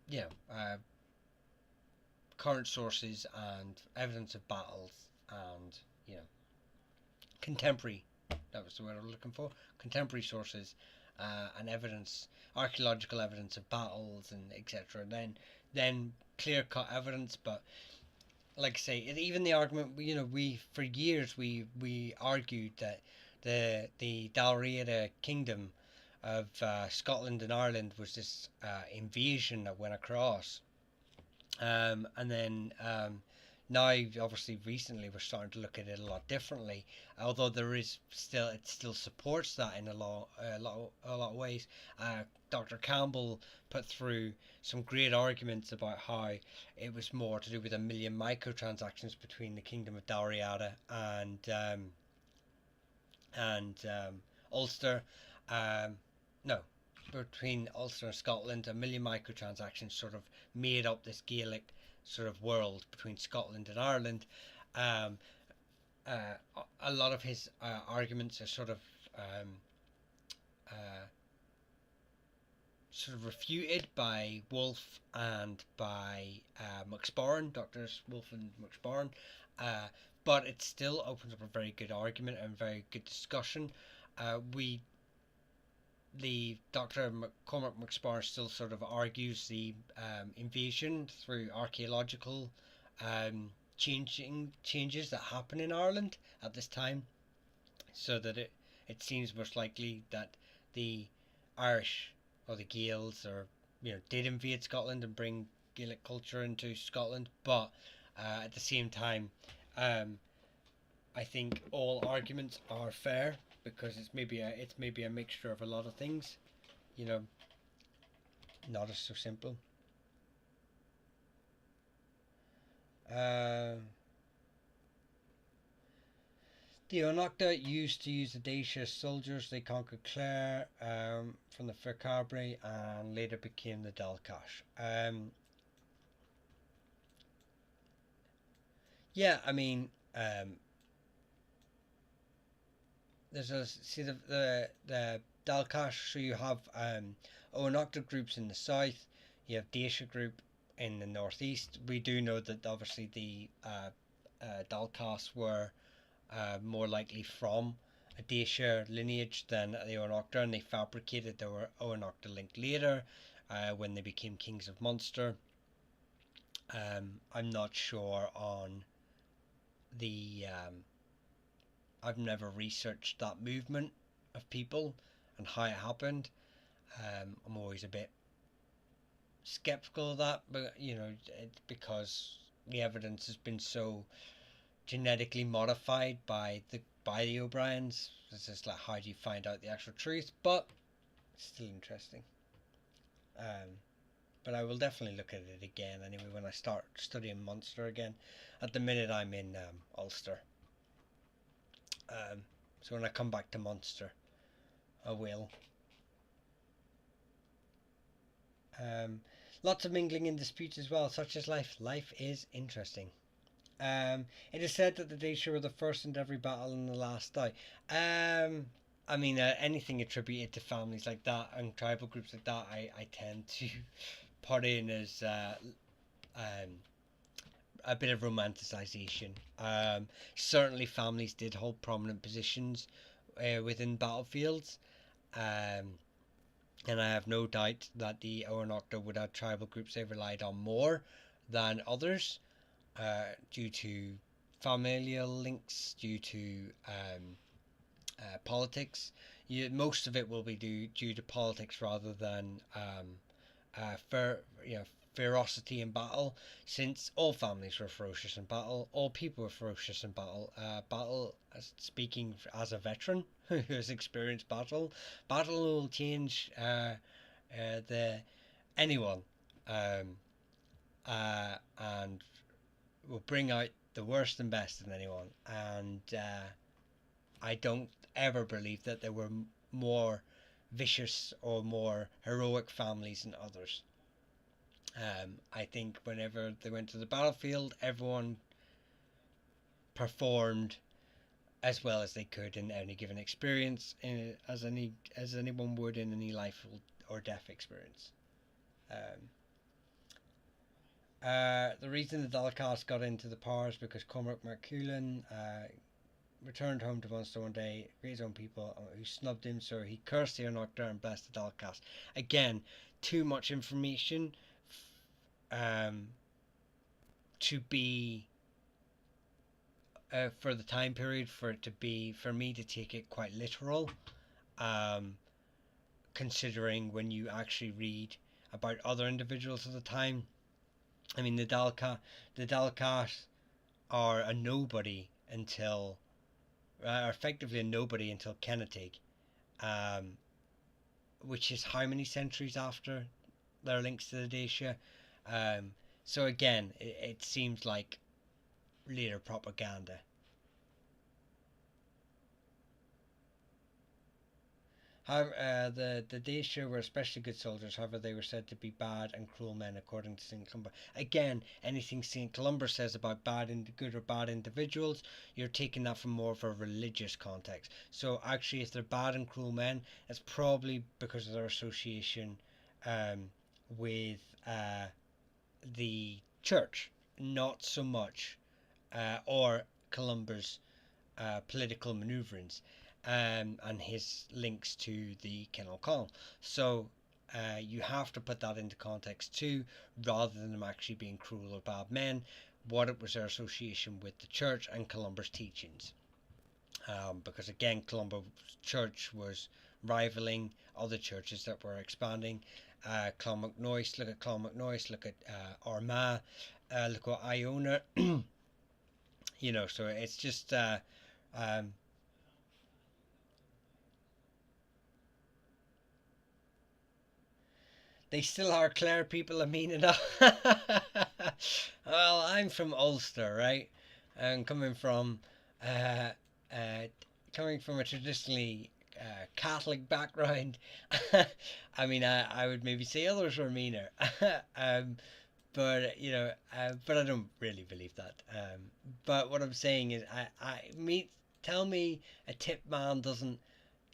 you know, uh, current sources and evidence of battles, and contemporary. That was the word I was looking for. Contemporary sources and evidence, archaeological evidence of battles and etc. Then clear cut evidence, but like I say, even the argument, we for years we argued that the Dalriada kingdom of Scotland and Ireland was this invasion that went across, and then now obviously recently we're starting to look at it a lot differently. Although it still supports that in a lot of ways. Dr. Campbell put through some great arguments about how it was more to do with 1 million microtransactions between the Kingdom of Dalriada and Ulster. No, between Ulster and Scotland, 1 million microtransactions sort of made up this Gaelic sort of world between Scotland and Ireland. Um, a lot of his arguments are uh, sort of refuted by Wolfe and by McSparran, Doctors Wolfe and McSparran, but it still opens up a very good argument and very good discussion. The Dr. Cormac McSparran still sort of argues the invasion through archaeological changes that happen in Ireland at this time, so that it seems most likely that the Irish or the Gaels did invade Scotland and bring Gaelic culture into Scotland, but at the same time, I think all arguments are fair, because it's maybe a mixture of a lot of things, not as so simple. The Onocta used to use the Dacia soldiers. They conquered Clare from the Fercabri and later became the Dalcash. Yeah, I mean, there's the Dalcash. So you have Onocta groups in the south. You have Dacia group in the northeast. We do know that obviously the Dalcash were more likely from a Dacia lineage than the Onocta, and they fabricated their Onocta link later when they became kings of Munster. I'm not sure on the I've never researched that movement of people and how it happened. I'm always a bit skeptical of that, but it's because the evidence has been so genetically modified by the O'Briens. It's just like, how do you find out the actual truth? But it's still interesting. But I will definitely look at it again anyway when I start studying Munster again. At the minute I'm in Ulster. So when I come back to Munster, I will. Lots of mingling in disputes as well, such as life. Life is interesting. It is said that the Dacia were the first in every battle and the last die. I mean, anything attributed to families like that and tribal groups like that, I tend to put in as a bit of romanticization. Certainly, families did hold prominent positions within battlefields, and I have no doubt that the Oanocta would have tribal groups they relied on more than others, due to familial links, due to politics. Most of it will be due to politics rather than ferocity in battle, since all families were ferocious in battle, all people were ferocious in battle. Speaking as a veteran who has experienced battle, battle will change the anyone, um, and will bring out the worst and best in anyone. And I don't ever believe that there were more vicious or more heroic families than others. I think whenever they went to the battlefield, everyone performed as well as they could in any given experience, as anyone would in any life or death experience. Um, the reason the Dalcast got into the power is because Cormac MacCullan returned home to Munster one day, great his own people who snubbed him, so he cursed the Anoctor and blessed the Dalcast. Again, too much information um, to be for the time period for it to be, for me to take it quite literal, considering when you actually read about other individuals of the time. I mean, the Dalcast are a nobody until, are effectively a nobody until Kennetig, which is how many centuries after their links to the Dacia. So again, it seems like later propaganda. However, the Dacia were especially good soldiers. However, they were said to be bad and cruel men, according to St. Columba. Again, anything St. Columba says about good or bad individuals, you're taking that from more of a religious context. So actually, if they're bad and cruel men, it's probably because of their association with the church, not so much, or Columba's political manoeuvrings. And his links to the Ken O'Connell. So you have to put that into context too, rather than them actually being cruel or bad men, what it was their association with the church and Columba's teachings. Because again, Columba's church was rivaling other churches that were expanding. Clonmacnoise, look at Clonmacnoise, look at Armagh, look at Iona. So it's just they still are Clare people, I mean enough. Well, I'm from Ulster, right? And uh, uh, coming from a traditionally Catholic background, I mean, I would maybe say others were meaner. But I don't really believe that. But what I'm saying is, tell me a tip man doesn't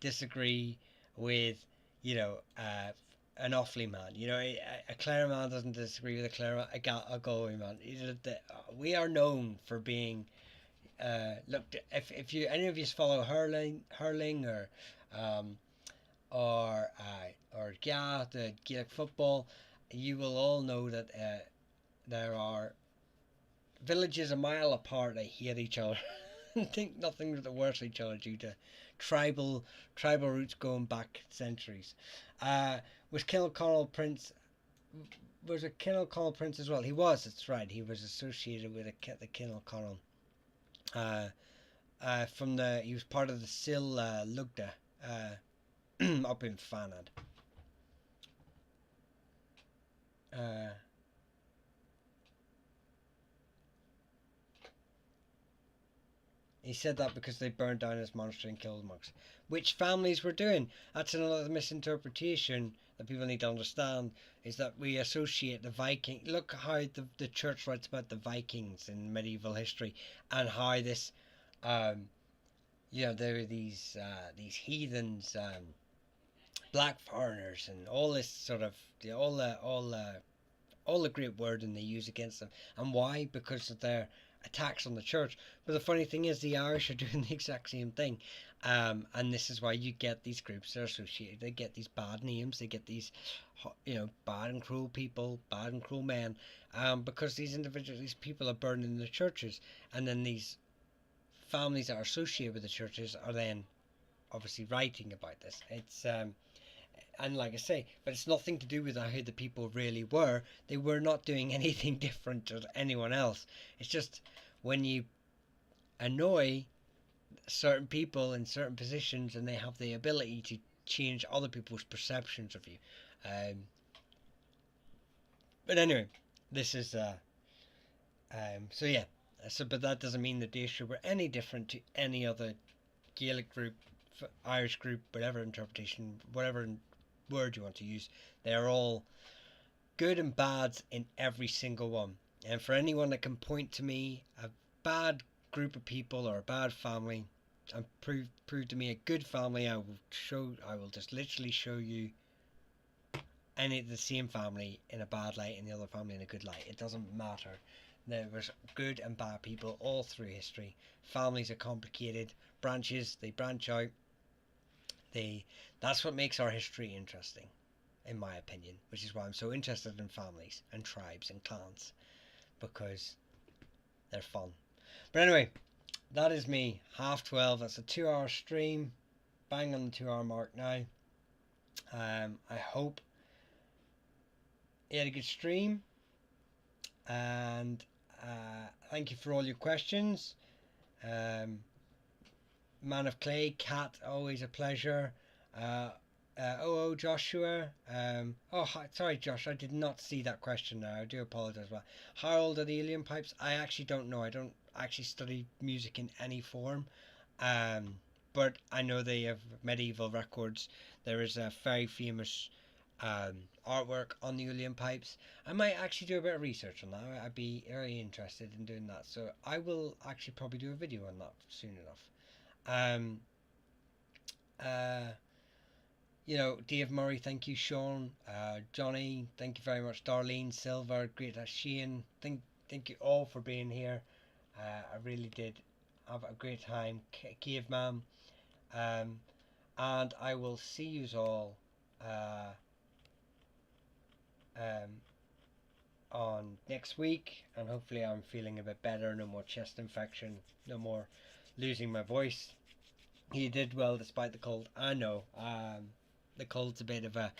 disagree with, you know, an Offaly man. A Clare man doesn't disagree with a Galway man. We are known for being. Look, if you any of you follow hurling um, or the Gaelic football, you will all know that there are villages a mile apart that hate each other and think nothing of the worst of each other due to tribal roots going back centuries. Was Kilconnell Prince? Was a Kilconnell Prince as well? He was. That's right. He was associated with the Kilconnell. He was part of the Sil Lugda up in Fanad. He said that because they burned down his monastery and killed monks. Which families were doing? That's another misinterpretation that people need to understand, is that we associate the Viking. Look how the church writes about the Vikings in medieval history, and how this, there are these heathens, black foreigners, and all this sort of all the great wording they use against them. And why? Because of their attacks on the church. But the funny thing is, the Irish are doing the exact same thing. And this is why you get these groups that are associated. They get these bad names. They get these, bad and cruel people, bad and cruel men. Because these people are burning the churches. And then these families that are associated with the churches are then obviously writing about this. And like I say, but it's nothing to do with how the people really were. They were not doing anything different to anyone else. It's just when you annoy certain people in certain positions and they have the ability to change other people's perceptions of you. Um, but anyway, this is so yeah. So, but that doesn't mean that the issue were any different to any other Gaelic group, Irish group, whatever interpretation, whatever word you want to use. They are all good and bad in every single one. And for anyone that can point to me a bad group of people or a bad family and prove to me a good family, I will just literally show you any the same family in a bad light and the other family in a good light. It doesn't matter. There was good and bad people all through history. Families are complicated. Branches, they branch out. That's what makes our history interesting, in my opinion, which is why I'm so interested in families and tribes and clans, because they're fun. But anyway, that is me, 12:30. That's a 2 hour stream, bang on the 2 hour mark now. I hope you had a good stream, and thank you for all your questions. Man of Clay, Cat, always a pleasure. Joshua. Sorry, Josh, I did not see that question now. I do apologize. Well, how old are the Uilleann pipes? I actually don't know. I don't actually study music in any form. But I know they have medieval records. There is a very famous artwork on the Uilleann pipes. I might actually do a bit of research on that. I'd be very interested in doing that. So I will actually probably do a video on that soon enough. Dave Murray, thank you. Sean, Johnny, thank you very much. Darlene, Silver, great. Shane, thank you all for being here. I really did have a great time. Caveman, and I will see you all on next week, and hopefully I'm feeling a bit better. No more chest infection, no more losing my voice. You did well despite the cold. I know. The cold's a bit of a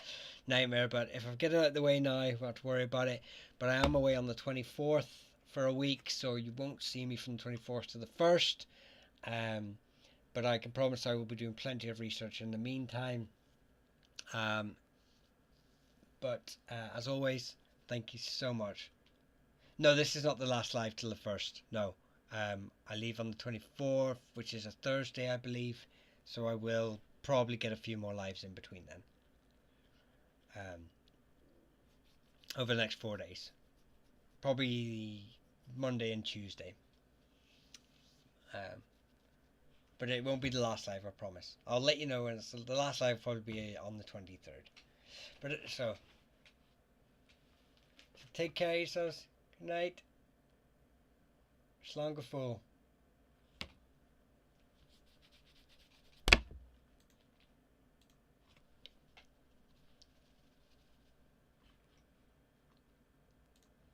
nightmare, but if I get it out of the way now, I won't have to worry about it. But I am away on the 24th for a week, so you won't see me from the 24th to the 1st. But I can promise I will be doing plenty of research in the meantime. But as always, thank you so much. No, this is not the last live till the 1st. No. I leave on the 24th, which is a Thursday, I believe. So I will probably get a few more lives in between then. Over the next 4 days. Probably Monday and Tuesday. But it won't be the last live, I promise. I'll let you know when it's the last live. Will probably be on the 23rd. But so take care of yourselves. Good night. Slán go fóill.